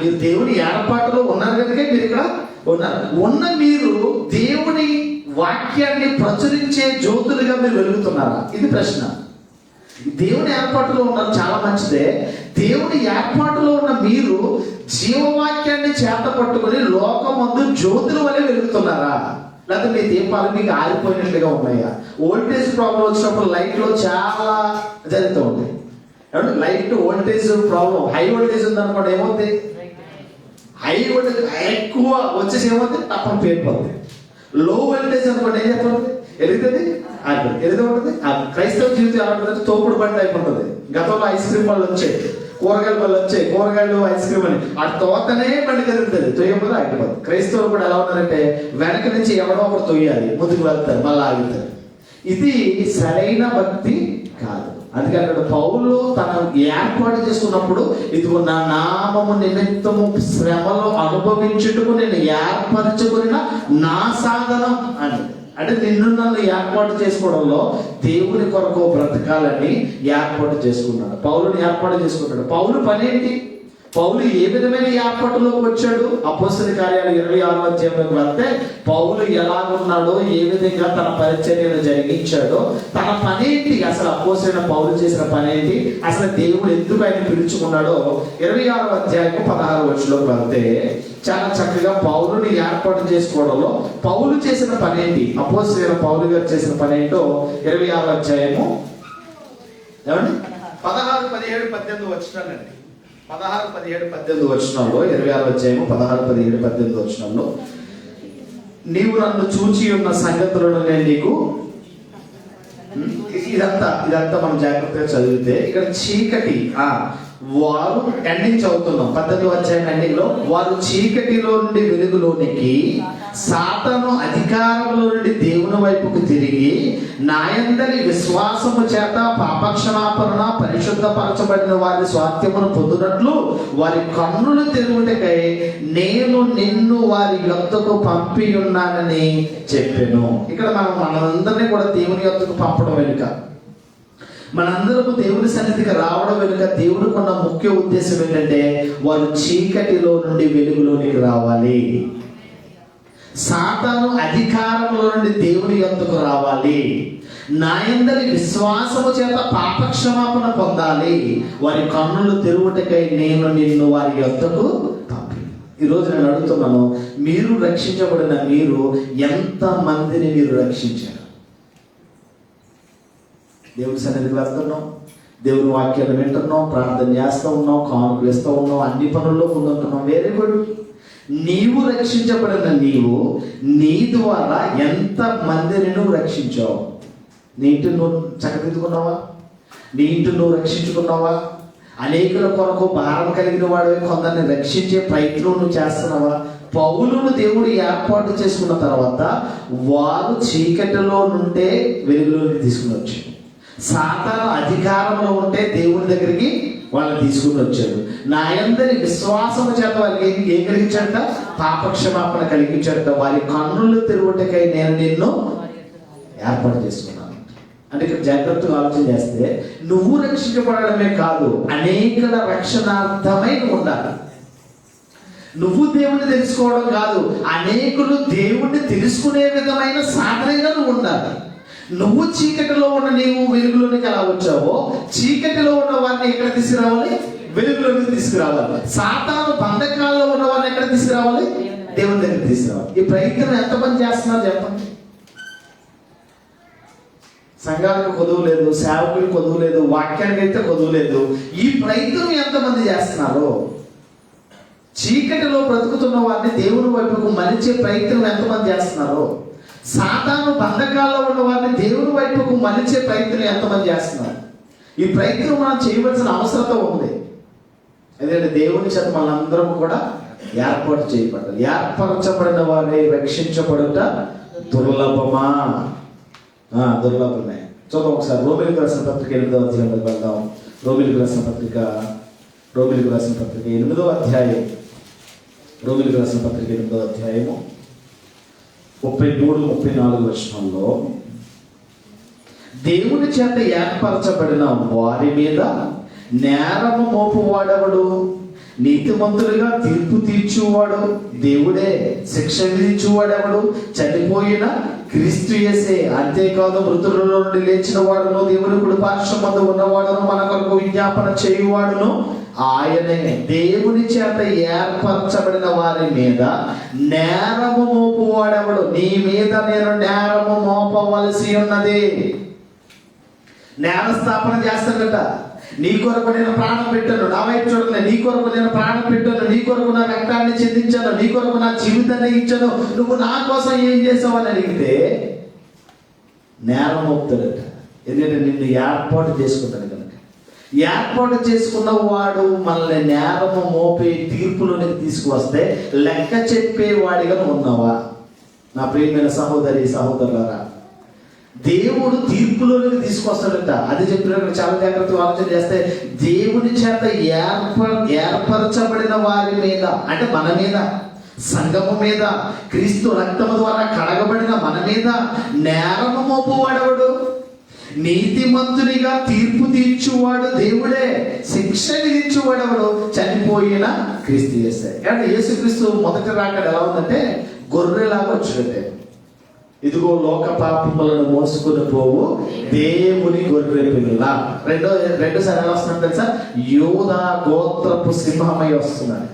మీరు దేవుని ఏర్పాటులో ఉన్నారు కనుకే మీరు ఇక్కడ ఉన్నారు. మీరు దేవుని వాక్యాన్ని ప్రచురించే జ్యోతులుగా మీరు వెలుగుతున్నారా? ఇది ప్రశ్న. దేవుని ఏర్పాటులో ఉన్నారు, చాలా మంచిదే. దేవుని ఏర్పాటులో ఉన్న మీరు జీవవాక్యాన్ని చేత పట్టుకుని లోకమందు జ్యోతుల వలె వెలుగుతున్నారా? లేకపోతే మీ దీపాలు మీకు ఆరిపోయినట్లుగా ఉన్నాయా? వోల్టేజ్ ప్రాబ్లం వచ్చినప్పుడు లైట్లో చాలా జరుగుతూ ఉంటాయి. Light voltage problem, high voltage ఉందనుకోండి, ఏమవుతుంది? హై వోల్టేజ్ ఎక్కువ వచ్చేసి ఏమవుతుంది? తప్పని పేరుపోతుంది. లో వోల్టేజ్ అనుకోండి, ఏం చెప్పండి? ఎరుగుతుంది, ఎరుగుతూ ఉంటుంది. క్రైస్తవ జీవితం ఎలా ఉంటుంది? తోపుడు బండి అయిపోతుంది. గతంలో ఐస్ క్రీమ్ వాళ్ళు వచ్చాయి, కూరగాయల వాళ్ళు వచ్చాయి, కూరగాయలు ఐస్ క్రీమ్ అని ఆ తోతనే బండి కదులుతుంది, తొయ్యకపోతే ఆగిపోతుంది. క్రైస్తవులు కూడా ఎలా ఉన్నారంటే వెనక నుంచి ఎవడో ఒకటి తొయ్యాలి, ముందుకు వెళ్తారు, మళ్ళీ ఆగుతారు. ఇది సరైన భక్తి కాదు. అందుకే అక్కడ పౌలు తను ఏర్పాటు చేసుకున్నప్పుడు ఇదిగో నా నామము నిమిత్తము శ్రమలు అనుభవించుటకు నేను ఏర్పరచుకున్న నా సాధనం అని. అంటే నిన్ను నన్ను ఏర్పాటు చేసుకోవడంలో దేవుని కొరకు బ్రతకాలని ఏర్పాటు చేసుకున్నాడు. పౌలుని ఏర్పాటు చేసుకున్నాడు. పౌలు పని ఏంటి? పౌలు ఏ విధమైన ఏర్పాటులోకి వచ్చాడు? అపోస్తల కార్యాలు 26వ అధ్యాయంలోకి వెళ్తే పౌలు ఎలాగున్నాడో, ఏ విధంగా తన పరిచర్యను జరిగించాడో, తన పని ఏంటి, అసలు అపోస్తలుడైన పౌలు చేసిన పని ఏంటి, అసలు దేవుడు ఎందుకు ఆయన పిలుచుకున్నాడో 26వ అధ్యాయం 16వ వచనంలోకి వెళ్తే చాలా చక్కగా పౌలుని ఏర్పాటు చేసుకోవడంలో పౌలు చేసిన పని ఏంటి, అపోస్తలుడైన పౌలు గారు చేసిన పని ఏంటో 26వ అధ్యాయము ఏమండి 16, 17, 18 వచనాలండి. 16, 17, 18 వచనంలో 26వ అధ్యాయము 16, 17, 18 వచనంలో నీవు నన్ను చూచి ఉన్న సంగతులను నేను నీకు ఇదంతా మనం జాగ్రత్తగా చదివితే ఇక్కడ చీకటి వారు ఎండింగ్ చదువుతున్నాం. 18వ అధ్యాయం ఎండింగ్ లో వారు చీకటిలో నుండి వెలుగులోనికి, సాతాను అధికారంలో నుండి దేవుని వైపుకు తిరిగి నాయందరి విశ్వాసము చేత పాపక్షమాపణ పరిశుద్ధపరచబడిన వారి స్వాస్థ్యమును పొందినట్లు వారి కన్నులు తెరువుటకై నేను నిన్ను వారి యొద్దకు పంపి ఉన్నానని చెప్పెను. ఇక్కడ మనందరినీ కూడా దేవుని యొద్దకు పంపడం వెనుక, మనందరము దేవుని సన్నిధికి రావడం వెనుక దేవునికి ఉన్న ముఖ్య ఉద్దేశం ఏంటంటే వారు చీకటిలో నుండి వెలుగులోనికి రావాలి, సాతాను అధికారంలో నుండి దేవుని యొద్దకు రావాలి, నాయందరి విశ్వాసము చేత పాపక్షమాపణ పొందాలి, వారి కన్నులు తెరువుటకై నేను నిన్ను వారి యొద్దకు పంపి. ఈరోజు నేను అడుగుతున్నాను, మీరు రక్షించబడిన మీరు ఎంత మందిని మీరు రక్షించారు? దేవుని సన్నిధికి వెళ్తున్నాం, దేవుని వాక్యాన్ని వింటున్నాం, ప్రార్థన చేస్తూ ఉన్నాం, కానుకలు ఇస్తూ ఉన్నాం, అన్ని పనుల్లో ముందుంటున్నాం. Very good. నీవు రక్షించబడిన నీవు నీ ద్వారా ఎంత మందిని నువ్వు రక్షించావు? నీ ఇంటిని నువ్వు చక్కదిద్దుకున్నావా? నీ ఇంటిని నువ్వు రక్షించుకున్నావా? అనేకుల కొరకు భారం కలిగిన వాడు కొందరిని రక్షించే ప్రయత్నం నువ్వు చేస్తున్నావా? పౌలును దేవుడు ఏర్పాటు చేసుకున్న తర్వాత వారు చీకటిలో నుండే వెలుగులోకి తీసుకుని వచ్చాడు. సాతాను అధికారంలో ఉంటే దేవుని దగ్గరికి వాళ్ళని తీసుకుని వచ్చాడు. నాయందరి విశ్వాసము చేత వారికి ఏం కలిగించాడట? పాపక్షమాపణ కలిగించాడట. వారి కన్నులు తెరువుటకై నేను నిన్ను ఏర్పాటు చేసుకున్నాను. అంటే ఇక్కడ జాగ్రత్తగా ఆలోచన చేస్తే నువ్వు రక్షించబడమే కాదు, అనేకల రక్షణార్థమై ఉండాలి. నువ్వు దేవుణ్ణి తెలుసుకోవడం కాదు, అనేకులు దేవుణ్ణి తెలుసుకునే విధమైన సాధనగా నువ్వు ఉండాలి. నువ్వు చీకటిలో ఉన్న నీవు వెలుగులోనికి ఎలా వచ్చావో, చీకటిలో ఉన్న వారిని ఎక్కడ తీసుకురావాలి? వెలుగులోకి తీసుకురావాలి. సాతాను బంధకాల్లో ఉన్న వారిని ఎక్కడ తీసుకురావాలి? దేవుని దగ్గర తీసుకురావాలి. ఈ ప్రయత్నం ఎంతమంది చేస్తున్నారు చెప్పండి? సంఘాలకు కొదువు లేదు, సేవకులకు కొదువు లేదు, వాక్యానికి అయితే కొదువు లేదు. ఈ ప్రయత్నం ఎంతమంది చేస్తున్నారు? చీకటిలో బ్రతుకుతున్న వారిని దేవుని వైపుకు మలిచే ప్రయత్నం ఎంతమంది చేస్తున్నారు? సాతాను బంధకాల్లో ఉన్న వారిని దేవుని వైపుకు మలిచే ప్రయత్నం ఎంతమంది చేస్తున్నారు? ఈ ప్రయత్నం మనం చేయవలసిన అవసరత ఉంది. ఎందుకంటే దేవుని చేత మనందరం కూడా ఏర్పాటు చేయబడ్డారు. ఏర్పరచబడిన వారే రక్షించబడుట దుర్లభమా? దుర్లభమే. చూద్దాం ఒకసారి రోమిలికి రాసిన పత్రిక 8వ అధ్యాయంలోకి వెళ్దాం. రోమిలికి రాసిన పత్రిక 8వ అధ్యాయం, రోమిలికి రాసిన పత్రిక 8వ అధ్యాయము 33, 34 వచనంలో దేవుని చేత ఏర్పరచబడిన వారి మీద నేరము మోపువాడెవడు? నీతిమంతులుగా తీర్పు తీర్చువాడు దేవుడే. శిక్ష విధించువాడెవడు? చనిపోయిన క్రీస్తు యేసే. అంతేకాదు మృతులలో నుండి లేచిన వాడును, దేవుని కుడి పార్శ్వమందు ఉన్నవాడును, మన కొరకు విజ్ఞాపన చేయువాడును ఆయనే. దేవుని చేత ఏర్పరచబడిన వారి మీద నేరము మోపువాడెవడు? నీ మీద నేను నేరము మోపవలసి ఉన్నది. నేరస్థాపన చేస్తాడట. నీ కొరకు నేను ప్రాణం పెట్టాను, నా వైపు చూడలే, నీ కొరకు నేను ప్రాణం పెట్టాను, నీ కొరకు నా రక్తాన్ని చెందించాను, నీ కొరకు నా జీవితాన్ని ఇచ్చాను, నువ్వు నా కోసం ఏం చేసావు అని అడిగితే నేరం మోపుతాడట. ఎందుకంటే నిన్ను ఏర్పాటు చేసుకుంటాడు కనుక. ఏర్పాటు చేసుకున్న వాడు మనల్ని నేరము మోపే తీర్పులోనికి తీసుకువస్తే లెక్క చెప్పేవాడిగా ఉన్నావా? నా ప్రియమైన సహోదరి సహోదరులారా, దేవుడు తీర్పులోకి తీసుకొస్తాడంట. అది చెప్పినప్పుడు చాలా జాగ్రత్తగా ఆలోచన చేస్తే, దేవుని చేత ఏర్పరచబడిన వారి మీద, అంటే మన మీద, సంఘము మీద, క్రీస్తు రక్తము ద్వారా కడగబడిన మన మీద నేరము మోపువాడెవడు? నీతిమంతునిగా తీర్పు తీర్చువాడు దేవుడే. శిక్ష విధించువాడెవడు? చనిపోయిన క్రీస్తు యేసే. అంటే యేసుక్రీస్తు మొదటి రాకడ ఎలా ఉందంటే గొర్రెలాగా వచ్చాడంటే, ఇదిగో లోక పాపములను మోసుకుని పోవు దేవుని గొర్రె పిల్ల. రెండోసారి ఎలా వస్తున్నాడు తెలుసా? యూదా గోత్రపు సింహమై వస్తున్నాడు.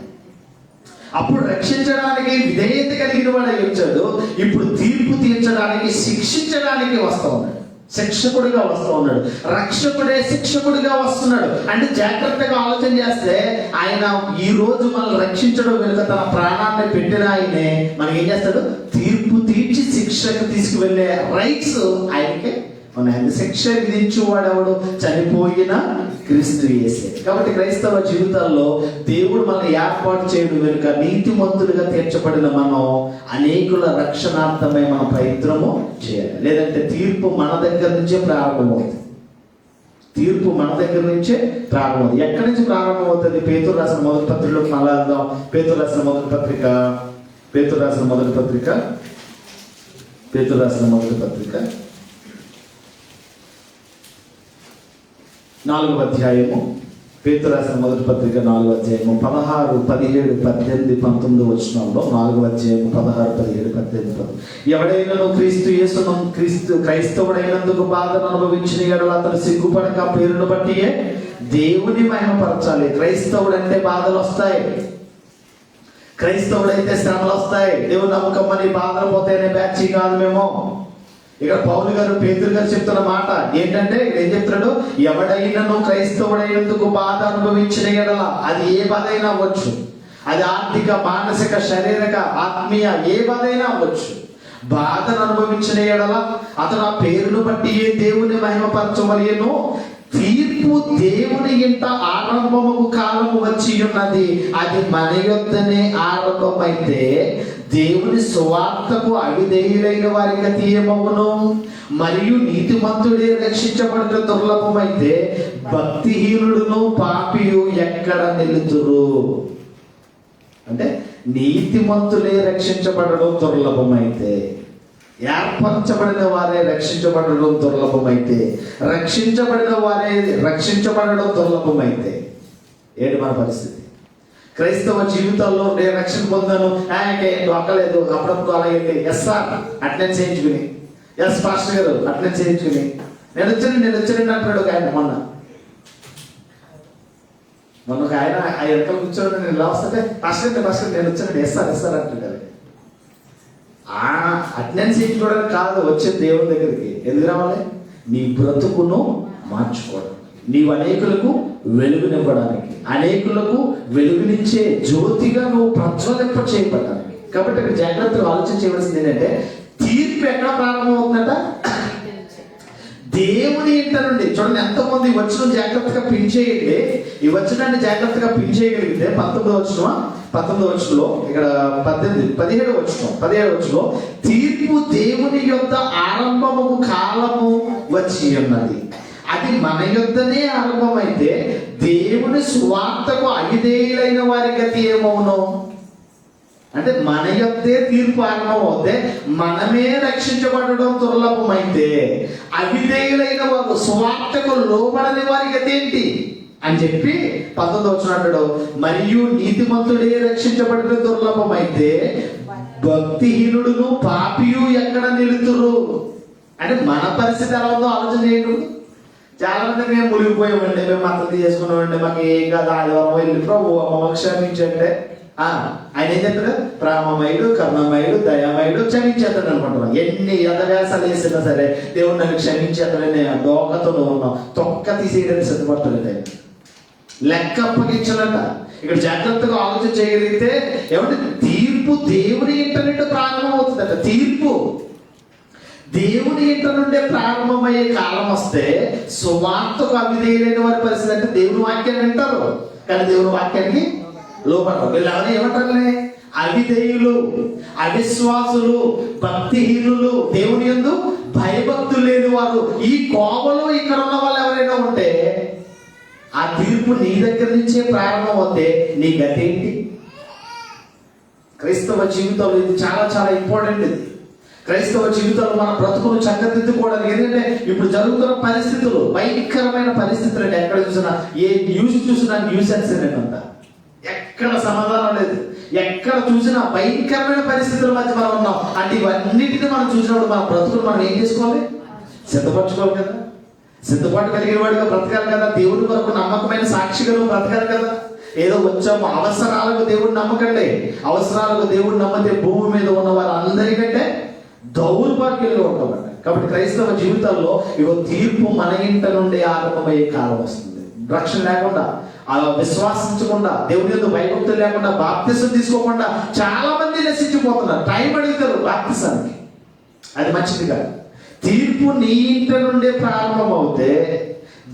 అప్పుడు రక్షించడానికి విధేయత కలిగిన వాడు వచ్చాడు. ఇప్పుడు తీర్పు తీర్చడానికి, శిక్షించడానికి వస్తా ఉన్నాడు. శిక్షకుడిగా వస్తూ ఉన్నాడు. రక్షకుడే శిక్షకుడిగా వస్తున్నాడు. అంటే జాగ్రత్తగా ఆలోచన చేస్తే, ఆయన ఈ రోజు మనల్ని రక్షించడం వెనుక తన ప్రాణాన్ని పెట్టిన ఆయనే మనకి ఏం చేస్తాడు? తీర్పు తీర్చి శిక్షకు తీసుకువెళ్ళే రైట్స్ ఆయనకే ఉన్నాయి. శిక్ష విధించువాడెవడు? చనిపోయిన క్రీస్తు యేసే. కాబట్టి క్రైస్తవ జీవితాల్లో దేవుడు మనల్ని ఏర్పాటు చేయడం వెనుక నీతిమంతులుగా తీర్చబడిన మనం అనేకుల రక్షణార్థమై మన ప్రయత్నము చేయాలి. లేదంటే తీర్పు మన దగ్గర నుంచే ప్రారంభమవుతుంది. తీర్పు మన దగ్గర నుంచే ప్రారంభమవుతుంది. ఎక్కడి నుంచి ప్రారంభమవుతుంది? పేతురు రాసిన మొదటి పత్రికలోకి మళ్ళా వెళ్దాం. పేతురు రాసిన మొదటి పత్రిక 4వ అధ్యాయము, పేతురు రాసిన మొదటి పత్రిక 4వ అధ్యాయము 16, 17, 18, 19 వచనంలో, 4వ అధ్యాయము 16, 17, 18. ఎవడైనా క్రైస్తవుడైనందుకు బాధను అనుభవించిన ఎడల అతను సిగ్గుపడక పేరును బట్టియే దేవుని మహిమపరచాలి. క్రైస్తవుడు అంటే బాధలు వస్తాయి, క్రైస్తవుడైతే శ్రమలు వస్తాయి. దేవుని నమ్మకమ్మని బాధలు పోతాయనే బ్యాచ్ కాదు మేము. ఇక్కడ పౌలు గారు, పేతురు గారు చెప్తున్న మాట ఏంటంటే, ఏం చెప్తున్నాడు? ఎవడైనాను క్రైస్తవుడైనందుకు బాధ అనుభవించిన ఎడల, అది ఏ బాధ అయినా అవ్వచ్చు, అది ఆర్థిక, మానసిక, శారీరక, ఆత్మీయ, ఏ బాధ అయినా అవ్వచ్చు. బాధను అనుభవించిన ఎడల అతను ఆ పేరును బట్టి దేవుని మహిమపరచవలెను. తీర్పు దేవుని ఇంట ఆరంభముకు కాలము వచ్చి ఉన్నది, అది మన యొద్దనే ఆరంభమైతే దేవుని సువార్తకు అవిధేయులైన వారికి గతి ఏమవును? మరియు నీతిమంతుడే రక్షించబడిన దుర్లభమైతే భక్తిహీనుడును పాపియు ఎక్కడ నిలుతురు? అంటే నీతిమంతులే రక్షించబడడం దుర్లభమైతే, ఏర్పరచబడిన వారే రక్షించబడడం దుర్లభమైతే, రక్షించబడడం దుర్లభమైతే ఏంటి మన పరిస్థితి? క్రైస్తవ జీవితాల్లో నేను రక్షణ పొందాను, అక్కలేదు, అప్పుడప్పుడు అలాగే ఎస్ఆర్ అటెండెన్స్ చేయించుకుని, ఎస్ పాస్టర్ గారు అటెండెన్స్ చేయించుకుని, నేను వచ్చానండి అంటున్నాడు ఒక ఆయన. మొన్న ఒక ఆయన ఆ వెనకాల కూర్చోండి, నేను ఇలా వస్తుంటే పాస్టర్ నేను వచ్చానండి, ఎస్ఆర్ అంటున్నారు. అటెండెన్స్ చేయించుకోవడానికి కాదు వచ్చే దేవుని దగ్గరికి. ఎందుకు రావాలి? నీ బ్రతుకును మార్చుకోవడం, నీవు అనేకులకు వెలుగునివ్వడానికి, అనేకులకు వెలుగునిచ్చే జ్యోతిగా నువ్వు ప్రజ్వలింప చేయబడ్డానికి. కాబట్టి ఇక్కడ జాగ్రత్తగా ఆలోచన చేయవలసింది ఏంటంటే, తీర్పు ఎక్కడ ప్రారంభమవుతుందట? దేవుని ఇంట నుండి. చూడండి, ఎంతమంది ఈ వచనం జాగ్రత్తగా పిన్ చేయండి. ఈ వచనాన్ని జాగ్రత్తగా పిన్ చేయగలిగితే 19వ వచనంలో, ఇక్కడ 17వ వచనంలో తీర్పు దేవుని యొద్ద ఆరంభము కాలము వచ్చి ఉన్నది, అది మన యొద్దనే ఆరంభమైతే దేవుని సువార్తకు అవిధేయులైన వారి గతి ఏమవును? అంటే మన యొద్దే తీర్పు ఆరంభం అవుతే మనమే రక్షించబడడం దుర్లభమైతే, అవిధేయులైన వారు, సువార్తకు లోబడని వారి గతి ఏంటి అని చెప్పి 19వ వచనం అంటాడు, మరియు నీతిమంతుడే రక్షించబడిన దుర్లభమైతే భక్తిహీనుడును పాపియు ఎక్కడ నిలుతురు? అంటే మన పరిస్థితి ఎలా ఉందో ఆలోచన చేయడు. చాలా మంది మేము మునిగిపోయామండి, మేము మద్దతు చేసుకున్నామండి, మాకు ఏం కాదు, ఆదివారం వెళ్ళి ప్రభు మమ్మల్ని క్షమించండి. ఆయన ఏం చెప్తాడు? ప్రేమమయుడు, కరుణమయుడు, దయామయుడు, క్షమించేస్తాడు అనుకుంటున్నాం. ఎన్ని యథవ్యాసాలు వేసినా సరే దేవుడు నన్ను క్షమించేస్తాడని డోకతో ఉన్నాం, తొక్క తీసేయడానికి సిద్ధపడతాడు. లెక్క అప్పగించాలట. ఇక్కడ జాగ్రత్తగా ఆలోచన చేయగలిగితే ఏమంటే, తీర్పు దేవుని ఇంట నుండి ప్రారంభం అవుతుందట. తీర్పు దేవుని ఇంట నుండే ప్రారంభమయ్యే కాలం వస్తే సువార్తకు అవిధేయులైన వారి పరిస్థితి అంటే, దేవుని వాక్యాన్ని వింటారు కానీ దేవుని వాక్యానికి లోపడరు. వీళ్ళు ఎవరైనా ఏమంటారులే? అవిధేయులు, అవిశ్వాసులు, భక్తిహీనులు, దేవుని యందు భయభక్తులు లేని వారు, ఈ కోవలో ఇక్కడ ఉన్న వాళ్ళు ఎవరైనా ఉంటే ఆ తీర్పు నీ దగ్గర నుంచే ప్రారంభం అవుతే నీ గతి ఏంటి? క్రైస్తవ జీవితంలో ఇది చాలా చాలా ఇంపార్టెంట్. ఇది క్రైస్తవ జీవితంలో మన బ్రతుకును చక్కదిద్దుకోవడానికి. ఎందుకంటే ఇప్పుడు జరుగుతున్న పరిస్థితులు భయంకరమైన పరిస్థితులు అండి. ఎక్కడ చూసినా, ఏ న్యూస్ చూసినా న్యూసెన్స్ అంట. ఎక్కడ సమాధానం లేదు. ఎక్కడ చూసినా భయంకరమైన పరిస్థితుల మధ్య మనం ఉన్నాం. అంటే ఇవన్నిటిని మనం చూసినప్పుడు మన బ్రతుకులు మనం ఏం చేసుకోవాలి? సిద్ధపరచుకోవాలి కదా. సిద్ధపాటు కలిగిన వాడిగా బ్రతకాలి కదా. దేవుడి కొరకు నమ్మకమైన సాక్షిగా బ్రతకాలి కదా. ఏదో వచ్చాము అవసరాలకు దేవుడు నమ్మకండి. అవసరాలకు దేవుడు నమ్మితే భూమి మీద ఉన్న వారు అందరికంటే దౌర్భాగ్యంగా ఉంటామంట. కాబట్టి క్రైస్తవ జీవితాల్లో ఇగో తీర్పు మన ఇంట నుండి ఆరంభమయ్యే కాలం వస్తుంది. రక్షణ లేకుండా, అలా విశ్వాసించకుండా, దేవుని యొక్క భయభక్తులు లేకుండా, బాప్తిసం తీసుకోకుండా చాలా మంది నశించిపోతున్నారు. టైం అడుగుతారు బాప్తిసానికి. అది మంచిది కాదు. తీర్పు నీ ఇంట నుండే ప్రారంభం అవుతే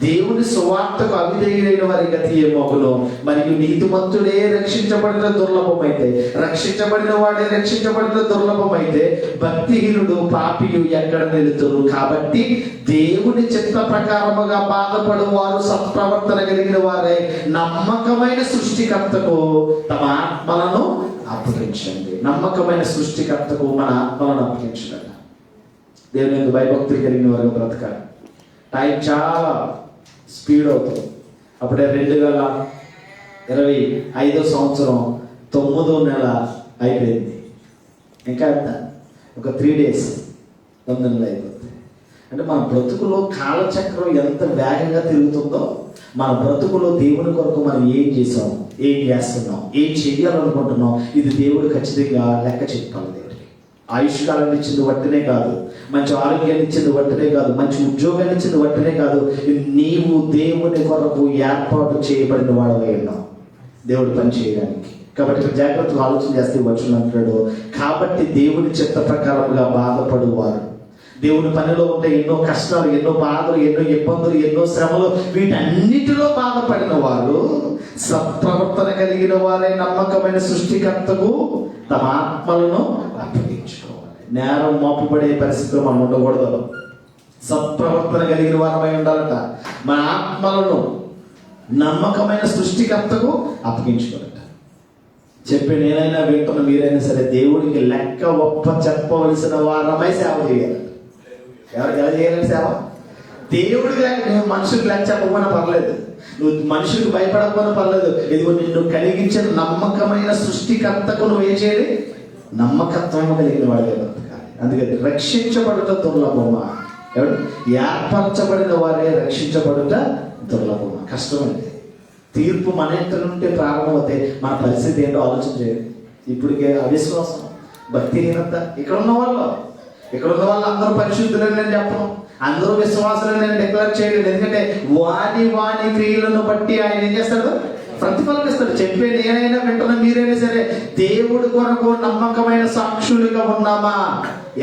దేవుని సువార్తకు అవిధేయులైన వారి గతి ఏమోగును. మరియు నీతిమంతుడే రక్షించబడిన దుర్లభమైతే, రక్షించబడిన వాడే రక్షించబడిన దుర్లభమైతే భక్తిహీనుడు పాపియు ఎక్కడ నిలుతురు. కాబట్టి దేవుని చిత్త ప్రకారముగా బాధపడు వారు సత్ప్రవర్తన కలిగిన వారే నమ్మకమైన సృష్టికర్తకు తమ ఆత్మలను అప్పగించండి. నమ్మకమైన సృష్టికర్తకు మన ఆత్మలను అప్పగించండి. దేవుని యొక్క భయభక్తులు కలిగిన వారు బ్రతకాలి. టైం చాలా స్పీడ్ అవుతుంది. అప్పుడే 2025 సంవత్సరం 9వ నెల అయిపోయింది. ఇంకా ఎంత? ఒక 3 days 9 నెలలు అయిపోతుంది. అంటే మన బ్రతుకులో కాలచక్రం ఎంత వేగంగా తిరుగుతుందో, మన బ్రతుకులో దేవుని కొరకు మనం ఏం చేసాం, ఏం చేస్తున్నాం, ఏం చేయాలనుకుంటున్నాం, ఇది దేవుడు ఖచ్చితంగా లెక్క చెప్పాలి. ఆయుష్కాలం ఇచ్చింది వట్టినే కాదు, మంచి ఆరోగ్యాన్ని ఇచ్చింది వట్టినే కాదు, మంచి ఉద్యోగాన్ని ఇచ్చింది వట్టినే కాదు. నీవు దేవుని కొరకు ఏర్పాటు చేయబడిన వాడవై ఉన్నావు దేవుడు పని చేయడానికి. కాబట్టి జాగ్రత్తగా ఆలోచన చేస్తే వచ్చును అంటాడు. కాబట్టి దేవుని చిత్త ప్రకారంగా బాధపడువారు, దేవుని పనిలో ఉంటే ఎన్నో కష్టాలు, ఎన్నో బాధలు, ఎన్నో ఇబ్బందులు, ఎన్నో శ్రమలు, వీటన్నిటిలో బాధపడిన వారు సత్ప్రవర్తన కలిగిన వారే నమ్మకమైన సృష్టికర్తకు తమ ఆత్మలను అప్పగించుకోవాలి. నేరం మోపబడే పరిస్థితిలో మనం ఉండకూడదు. సత్ప్రవర్తన కలిగిన వారమై ఉండాలట. మన ఆత్మలను నమ్మకమైన సృష్టికర్తకు అప్పగించుకోవాలట. చెప్పి నేనైనా వింటున్న మీరైనా సరే దేవుడికి లెక్క ఒప్ప చెప్పవలసిన వారమై సేవ చేయాలి. ఎవరికి ఎలా చేయాలని సేవ? దేవుడికి లెక్క. నువ్వు మనుషులకు లెక్క చెప్పకపోయినా పర్లేదు, నువ్వు మనుషులకు భయపడకపోయినా పర్లేదు. ఇదిగో నిన్ను కలిగించిన నమ్మకమైన సృష్టికర్తకు నువ్వు ఏం చేయాలి? నమ్మకత్వం కలిగిన వాడిగా బ్రతకాలి. అందుకని రక్షించబడుట దుర్లభమా? ఎవరు? ఏర్పరచబడిన వారే రక్షించబడుట దుర్లభమా? కష్టమైంది. తీర్పు మన ఇంటి నుండి ప్రారంభమవుతే మన పరిస్థితి ఏంటో ఆలోచన చేయండి. ఇప్పటికే అవిశ్వాసం, భక్తిహీనత. ఇక్కడ ఉన్న వాళ్ళు అందరూ పరిశుద్ధులని నేను చెప్పను, అందరూ విశ్వాసాలని నేను డిక్లేర్ చేయలేదు. ఎందుకంటే వాని క్రియలను బట్టి ఆయన ఏం చేస్తాడు? ప్రతిఫలం ఇస్తాడు. చెప్పే నేనైనా వింటున్నా మీరైనా సరే దేవుడి కొరకు నమ్మకమైన సాక్షులుగా ఉన్నామా?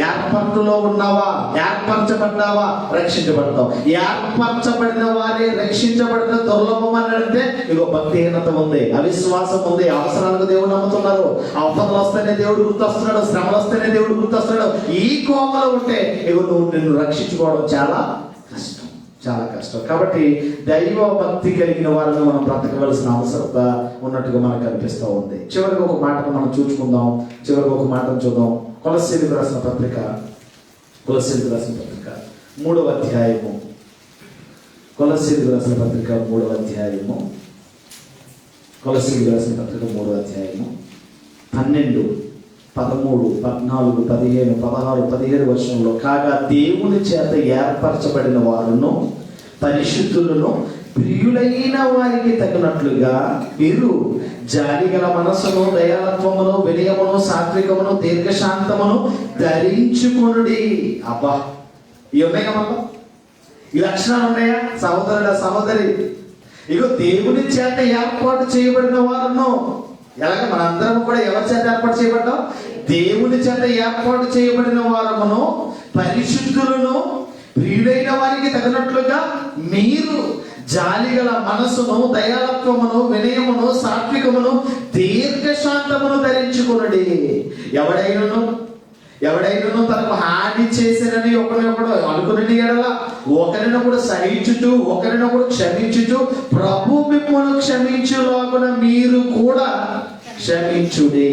ఏర్పాటులో ఉన్నావా? ఏర్పరచబడ్డావా? రక్షించబడతావు. ఏర్పరచబడిన వారే రక్షించబడిన దుర్లభం అని అంటే ఇగో భక్తిహీనత ఉంది, అవిశ్వాసం ఉంది, అవసరాలకు దేవుడు నమ్ముతున్నారు, ఆపదలు వస్తేనే దేవుడు గుర్తొస్తున్నాడు, శ్రమలు వస్తేనే దేవుడు గుర్తొస్తున్నాడు. ఈ కోమలో ఉంటే ఇగో నువ్వు నిన్ను రక్షించుకోవడం చాలా కష్టం, చాలా కష్టం. కాబట్టి దైవ భక్తి కలిగిన వారిని మనం బ్రతకవలసిన అవసరత ఉన్నట్టుగా మనకు అనిపిస్తూ ఉంది. చివరికి ఒక మాటను మనం చూసుకుందాం. చివరికి ఒక మాటను చూద్దాం. కొలస్సీయులకు రాసిన పత్రిక 3వ అధ్యాయము. కొలస్సీయులకు రాసిన పత్రిక 3వ అధ్యాయము. కొలస్సీయులకు రాసిన పత్రిక 3వ అధ్యాయము 12, 13, 14, 15, 16, 17 వర్షంలో కాగా దేవుని చేత ఏర్పరచబడిన వారును పరిశుద్ధులను ప్రియులైన వారికి తగినట్లుగా మీరు జాలిగల మనస్సును, దయాలత్వమును, వినయమును, సాత్వికమును, దీర్ఘశాంతమును ధరించుకొనుడి. అబ్బా, ఇవి ఉన్నాయి కదా, ఈ లక్షణాలు ఉన్నాయా సహోదరుడా, సహోదరి? ఇగో దేవుని చేత ఏర్పాటు చేయబడిన వారును. ఎలాగ మనందరం కూడా ఎవరి చేత ఏర్పాటు చేయబడ్డాం? దేవుని చేత ఏర్పాటు చేయబడిన వారమును పరిశుద్ధులను ప్రియులైన వారికి తగినట్లుగా మీరు జాలిగల మనసును, దయాలత్వమును, వినయమును, సాత్వికమును, దీర్ఘశాంతమును ధరించుకునుడి. ఎవడైనా తనకు హాని చేసినని ఒకరినొకడు అనుకుని ఎడల ఒకరినొకడు సహించుతూ ఒకరినొకడు క్షమించుతూ ప్రభు మిమ్మల్ని క్షమించులాగున మీరు కూడా క్షమించుడి.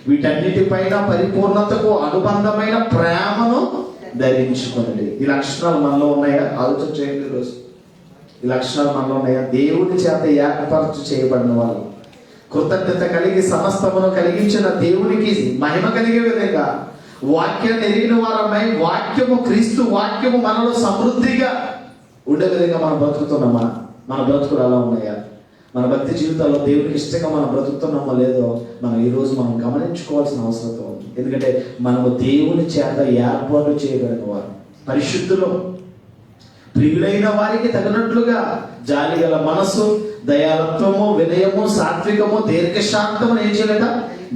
వీటన్నిటిపైన పరిపూర్ణతకు అనుబంధమైన ప్రేమను ధరించుకోండి. ఈ లక్షణాలు మనలో ఉన్నాయా? ఆలోచన చేయండి. ఈరోజు ఈ లక్షణాలు మనలో ఉన్నాయా? దేవుడి చేత ఏర్పరచు చేయబడిన వాళ్ళు, కృతజ్ఞత కలిగి సమస్తమును కలిగించిన దేవునికి మహిమ కలిగే విధంగా వాక్యాన్ని ఎరిగిన వారమై వాక్యము క్రీస్తు వాక్యము మనలో సమృద్ధిగా ఉండే విధంగా మనం బ్రతుకుతున్నామా? మన బ్రతుకులు అలా ఉన్నాయా? మన భక్తి జీవితాల్లో దేవునికి ఇష్టంగా మనం బ్రతుకుతున్నామో లేదో మనం ఈరోజు మనం గమనించుకోవాల్సిన అవసరం ఉంది. ఎందుకంటే మనము దేవుని చేత ఏర్పాటు చేయబడిన వారు, పరిశుద్ధులు, ప్రియులైన వారికి తగినట్లుగా జాలిగల మనసు, దయాలత్వము, వినయము, సాత్వికము, దీర్ఘశాంతము ఏం చేయలేట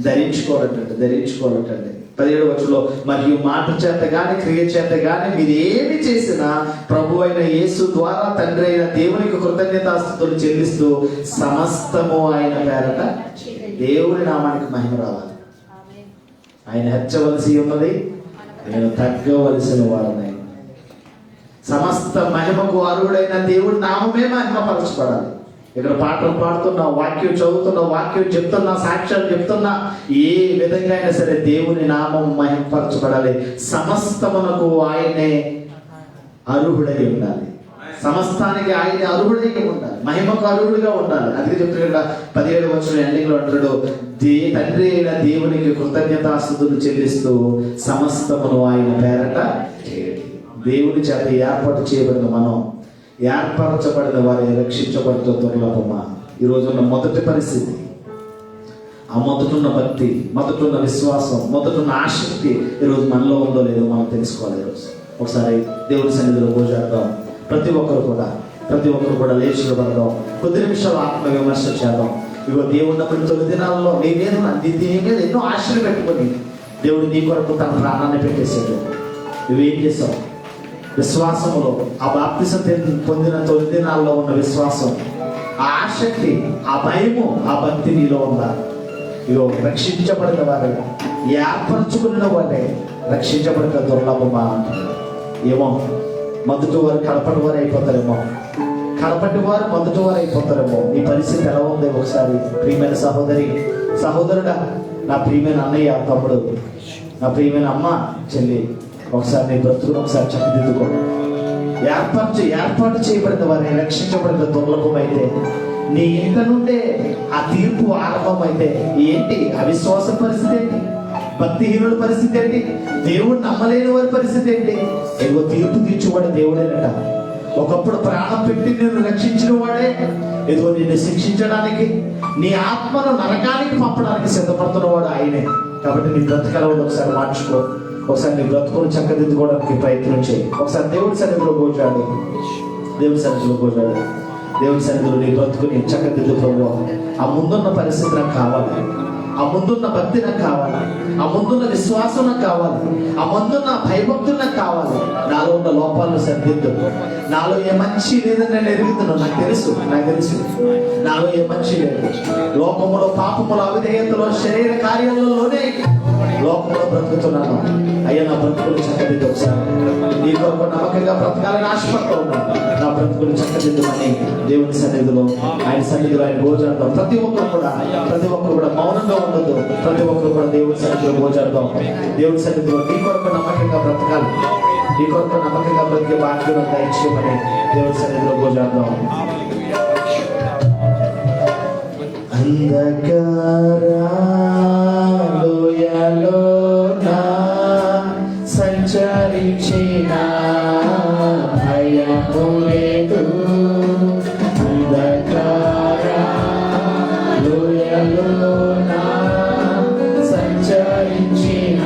ధరించుకోవాలటండి. 17వ వచనంలో మరియు మాట చేత గాని క్రియ చేత గాని మీరు ఏమి చేసినా ప్రభు అయిన యేసు ద్వారా తండ్రి అయిన దేవునికి కృతజ్ఞతాస్తుతులు చెల్లిస్తూ సమస్తము ఆయన పేరట దేవుని నామానికి మహిమ రావాలి. ఆయన హెచ్చవలసి ఉన్నది, నేను తగ్గవలసిన వారిని. సమస్త మహిమకు అర్హుడైన దేవుడి నామమే మహిమపరచబడాలి. ఇక్కడ పాటలు పాడుతున్నా, వాక్యం చదువుతున్నా, వాక్యం చెప్తున్నా, సాక్ష్యాలు చెప్తున్నా, ఏ విధంగా అయినా సరే దేవుని నామం మహిమపరచబడాలి. సమస్తమునకు ఆయనే అర్హుడై ఉండాలి. సమస్తానికి ఆయన అర్హుడై ఉండాలి, మహిమకు అర్హుడిగా ఉండాలి. అందుకే చెప్తున్నా 17వ వచనం ఎండింగ్ లో అంటాడు, తండ్రి అయిన దేవునికి కృతజ్ఞతాస్తుతులు చెల్లిస్తూ సమస్తమును ఆయన పేరట దేవుని చేత ఏర్పాటు చేయబడిన మనం, ఏర్పరచబడిన వారి రక్షించబడితో దుర్లభమా? ఈరోజు ఉన్న మొదటి పరిస్థితి, ఆ మొదటున్న భక్తి, మొదటున్న విశ్వాసం, మొదటున్న ఆసక్తి ఈరోజు మనలో ఉందో లేదో మనం తెలుసుకోవాలి. ఈరోజు ఒకసారి దేవుని సన్నిధిలో పూజాడదాం. ప్రతి ఒక్కరు కూడా లేచి నిలబడదాం. కొద్ది నిమిషాలు ఆత్మ విమర్శ చేద్దాం. ఇగో దేవుడు 9 దినాల్లో నీ మీద ఎన్నో ఆశలు పెట్టుకొని దేవుడు నీ కొరకు తన ప్రాణాన్ని పెట్టేశాడు. నువ్వేం చేసావు? విశ్వాసములో ఆ బాప్తిసం పొందిన 9 దినాల్లో ఉన్న విశ్వాసం, ఆ ఆసక్తి, ఆ భయము, ఆ భక్తి నీలో ఉందా? ఇగో రక్షించబడిన వారే, ఏర్పరచుకున్న వారే రక్షించబడిన దుర్లభమా అంటారు. ఏమో మొదటి వారు కడపటి వారు అయిపోతారేమో, కడపటి వారు మొదటి వారు అయిపోతారేమో. నీ పరిస్థితి ఎలా ఉంది? ఒకసారి ప్రియమైన సహోదరుడా, నా ప్రియమైన అన్నయ్య, తమ్ముడు, నా ప్రియమైన అమ్మ, చెల్లి, ఒకసారి నీ బ్రతుకును ఒకసారి చక్కదిద్దుకో. ఏర్పాటు చేయబడిన వారిని రక్షించబడిన దుర్లభం అయితే, నీ ఇంట నుండే ఆ తీర్పు ఆరంభం అయితే ఏంటి? అవిశ్వాస పరిస్థితి ఏంటి? భక్తిహీనుల పరిస్థితి ఏంటి? దేవుడు నమ్మలేని వారి పరిస్థితి ఏంటి? ఏవో తీర్పు తీర్చువాడు దేవుడేనట. ఒకప్పుడు ప్రాణం పెట్టి నిన్ను రక్షించిన వాడే ఏదో నిన్ను శిక్షించడానికి, నీ ఆత్మను నరకానికి పంపడానికి సిద్ధపడుతున్నవాడు ఆయనే. కాబట్టి నీ బ్రతకలవదు ఒకసారి మార్చుకో. ఒకసారి నీ బ్రతుకును చక్కదిద్దుకోవడానికి ప్రయత్నం చేయి. ఒకసారి దేవుడి సన్నిధిలో కూర్చోండి. దేవుడి సన్నిధిలో నీ బ్రతుకుని చక్కదిద్దు ప్రభు. ఆ ముందున్న పరిస్థితి నాకు కావాలి, ఆ ముందున్న భక్తి నాకు కావాలి, ఆ ముందున్న విశ్వాసం నాకు కావాలి, ఆ ముందున్న భయభక్తులు నాకు కావాలి. నాలో ఉన్న లోపాలను సరిదిద్దు. నాలో ఏ మంచి లేదని నేను ఎరుగుతున్నాను, నాకు తెలుసు. నాలో ఏ మంచి లేదు. లోకములో, పాపములో, అవిధేయతలో, శరీర కార్యాలలోనే లోకంలో బ్రతుకుతున్నాను. అయ్యా, నా బ్రతుకులు చక్కదిద్దు. ఒకసారి నీ కొరకు నమ్మకంగా బ్రతకాలని ఆశపడుతూ ఉన్నాను. నా బ్రతుకులు చక్కదిద్దుమని దేవుని సన్నిధిలో, ఆయన సన్నిధిలో ఆయన భోజనాడదాం. ప్రతి ఒక్కరు కూడా మౌనంగా ఉండదు. ప్రతి ఒక్కరు కూడా దేవుని సన్నిధిలో భోజనాడదాం. దేవుని సన్నిధిలో నీ కొరకు నమ్మకంగా బ్రతకాలి, నీ కొరకు నమ్మకంగా బ్రతికే భాగ్యం దయచేయమని దేవుని సన్నిధిలో భోజనాడదాం. అంధకారాలోయలోన సంచరించిన భయము లేదు. అంధకారాలోయలోన సంచరించిన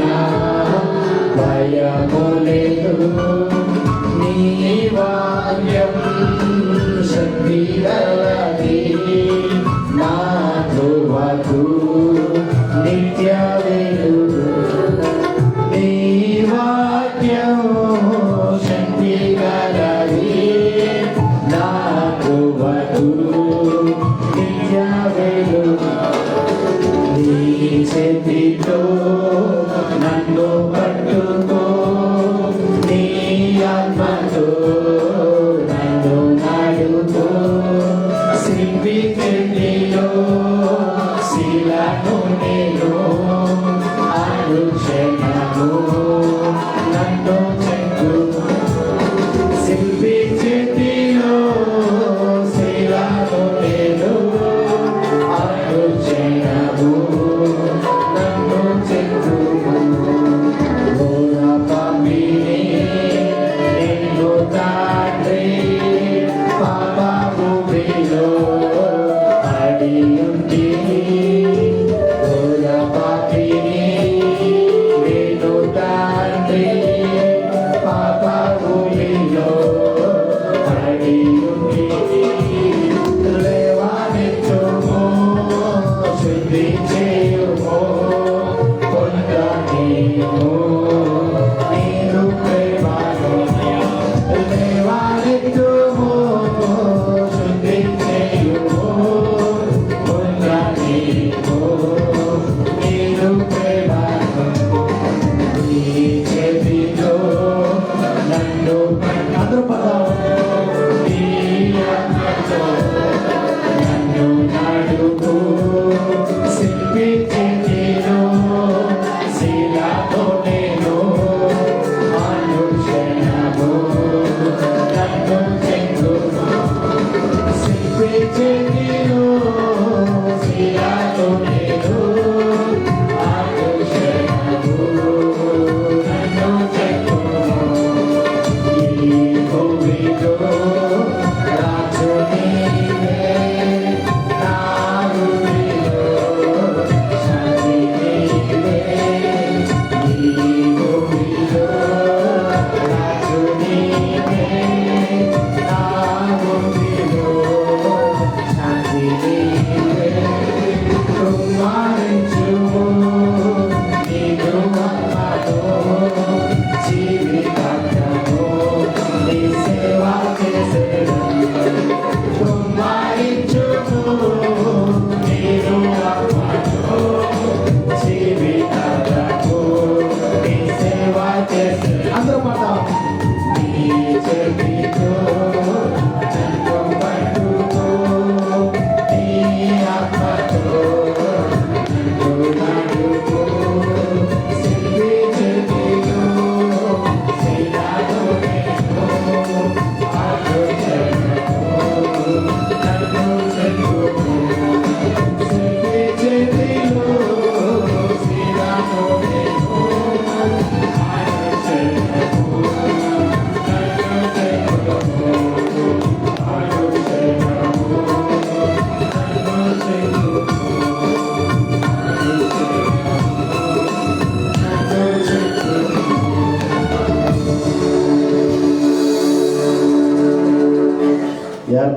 భయము లేదు. నీ వాక్యం శక్తి గలది, నా ధ్రువకు నిత్య వెలుగు. నీ వాక్యం శక్తి గలది, నా ధ్రువకు నిత్య వెలుగు. నీ చేతితో నన్ను పట్టు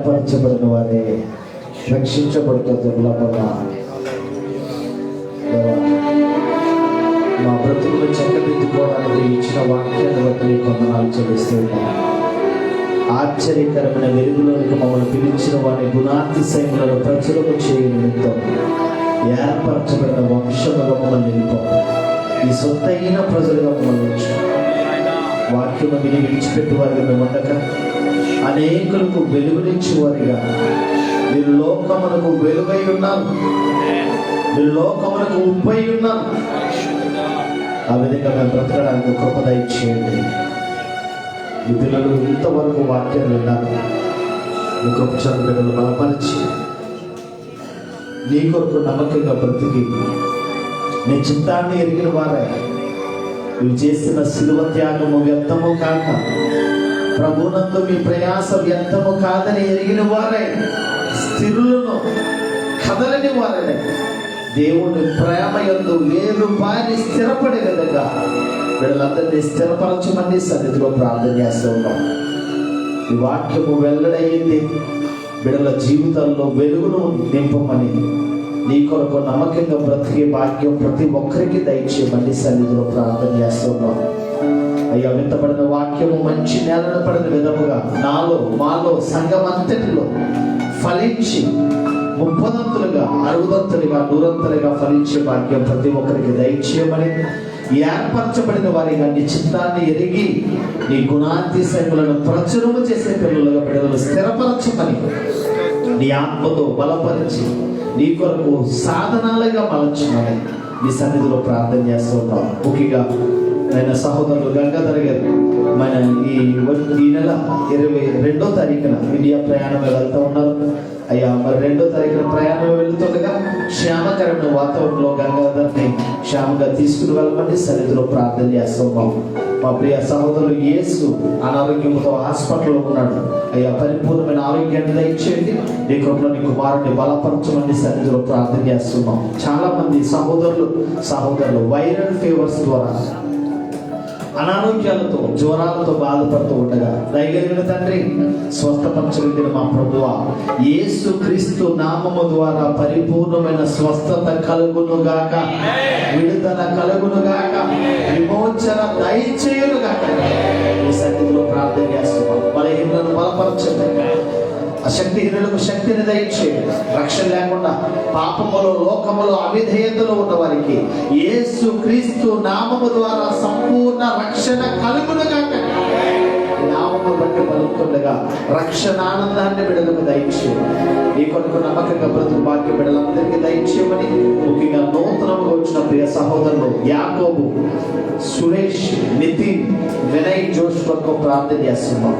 ఏర్పరచబడిన వారే రక్షించబడుతూ దుర్లభంగా. మా బ్రతుకులు చక్కదిద్దుకోవడానికి ఇచ్చిన వాక్యాన్ని బట్టి నీకు వందనాలు చెల్లిస్తూ ఉన్నాను. ఆశ్చర్యకరమైన వెలుగులోనికి మమ్మల్ని పిలిచిన వారి గుణాతిశయములను ప్రచురము చేయ నిమిత్తం ఏర్పరచబడిన వంశముగా మమ్మల్ని నిలుపం. ఈ సొంతైన ప్రజలుగా మమ్మల్ని ఉంచు. వాక్యము విని విడిచిపెట్టు వారిగా మేము ఉండక అనేకులకు వెలుగునిచ్చి వారిగా, మీరు లోకమునకు వెలుగై ఉన్నారు, మీరు లోకమునకు ఉప్పై ఉన్నారు. ఆ విధంగా మేము బ్రతకడానికి కృప దయచేయండి. మీ పిల్లలు ఇంతవరకు వాక్యం విన్నారు. మీ కృప చదువు బిడ్డలు బలపరిచి నీ కొరకు నమ్మకంగా బ్రతికి నీ చిత్తాన్ని ఎరిగిన వారే నువ్వు చేసిన శిలువ త్యాగము వ్యర్థము కాక, ప్రభునందు మీ ప్రయాస వ్యర్థము కాదని ఎరిగిన వారే, స్థిరులను కదలని వారే, దేవుని ప్రేమ యందు వేరు బారి స్థిరపడే విధంగా వీళ్ళందరినీ స్థిరపరచమని సన్నిధిలో ప్రార్థన చేస్తూ ఉన్నాం. ఈ వాక్యము వెల్లడయ్యింది. బిడ్డల జీవితంలో వెలుగును నింపమని, నీ కొరకు నమ్మకంగా బ్రతికే భాగ్యం ప్రతి ఒక్కరికి దయచేయమని సన్నిధిలో ప్రార్థన చేస్తున్నాం. అయ్యా, వింతపడిన వాక్యము మంచి నేలను పడిన విధముగా నాలో మాలో సంఘం అంతటిలో ఫలించి 30ంతులుగా 60ంతులుగా 100ంతులుగా ఫలించే భాగ్యం ప్రతి ఒక్కరికి దయచేయమని, ఏర్పరచబడిన వారిగా నీ చిత్తాన్ని ఎరిగి నీ గుణాతిశయములను ప్రచురము చేసే పిల్లలుగా బిడ్డలను స్థిరపరచమని, నీ ఆత్మతో బలపరిచి నీ కొరకు సాధనాలుగా మలచమని నీ సన్నిధిలో ప్రార్థన చేస్తూ ఉన్నాం. ముఖ్యంగా ఆయన సహోదరులు గంగాధర్ గారు మన ఈ నెల 22వ తారీఖున ఇండియా ప్రయాణం వెళ్తూ ఉన్నారు. అయ్యా, మరి 2వ తారీఖున ప్రయాణం వెళుతుండగా క్షేమకరమైన వాతావరణంలో గంగాధర్ని క్షేమంగా తీసుకుని వెళ్ళమని సన్నిధిలో ప్రార్థన చేస్తున్నాం. మా ప్రియ సహోదరులు యేసు అనారోగ్యంతో హాస్పిటల్లో ఉన్నాడు. అయ్యా, పరిపూర్ణమైన ఆరోగ్యాన్ని దయచేయండి. నీ కృపలో నీ కుమారుడిని బలపరచమని సన్నిధిలో ప్రార్థన చేస్తున్నాం. చాలా మంది సహోదరులు వైరల్ ఫీవర్స్ ద్వారా, అనారోగ్యాలతో, జ్వరాలతో బాధపడుతూ ఉండగా దయగలిగిన తండ్రి స్వస్థపరచగలిగిన మా ప్రభువా, యేసు క్రీస్తు నామము ద్వారా పరిపూర్ణమైన స్వస్థత కలుగునుగాక, విడుదల కలుగునుగాక, విమోచన దయచేయునుగాక ఈ సన్నిధిలో ప్రార్థన చేస్తున్నాం. బలహీనులను బలపరచండి, అశక్తిహీనులకు శక్తిని దయచేయండి. రక్షణ లేకుండా పాపములో, లోకములో, అవిధేయతలో ఉన్న వారికి యేసు క్రీస్తు నామము ద్వారా సంపూర్ణ రక్షణ కలుగునుగాక. నామము బట్టి పలుకుతుండగా రక్షణ ఆనందాన్ని బిడ్డలకు దయచేయండి. ఈ కొరకు నమ్మకంగా బ్రతుకు భాగ్య బిడ్డలందరికీ దయచేయమని, ముఖ్యంగా నూతనంగా వచ్చిన ప్రియ సహోదరులు యాకోబు, సురేష్, నితిన్, వినయ్, జోష్ కొరకు ప్రార్థన చేస్తున్నాం.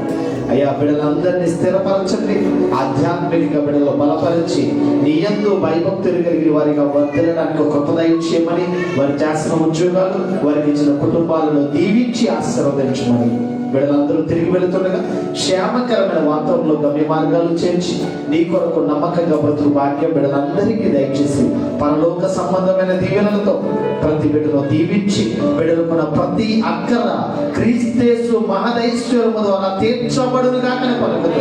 అయ్యా, బిడ్డలందరినీ స్థిరపరచండి. ఆధ్యాత్మిక బిడ్డలు బలపరిచి నీ యందు భయభక్తులు కలిగిన వారిగా వర్తిల్లడానికి కృప దయచేయమని, వారు చేస్తున్న ఉద్యోగాలు, వారికి ఇచ్చిన కుటుంబాలను దీవించి ఆశీర్వదించమని, బిడ్డలందరూ తిరిగి వెళుతుండగా క్షేమకరమైన వాతావరణంలో గమ్య మార్గాలు చేర్చి నీ కొరకు నమ్మకంగా బ్రతుకు భాగ్యం బిడ్డలందరికీ దయచేసి పరలోక సంబంధమైన దీవెనలతో ప్రతి బిడ్డను దీవించి, బిడ్డలుకున్న ప్రతి అక్కర క్రీస్తేసు మహదైశ్వర్యము ద్వారా తీర్చబడునుగా పలుకుతూ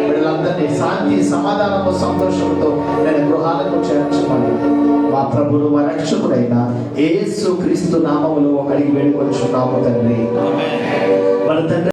బిడ్డలందరినీ శాంతి, సమాధానము, సంతోషంతో నేను గృహాలకు చేర్చమని మా ప్రభువు మా రక్షకుడైన యేసు క్రీస్తు నామములో అడిగి వేడుకొచ్చున్నాము తండ్రి. మన తండ్రి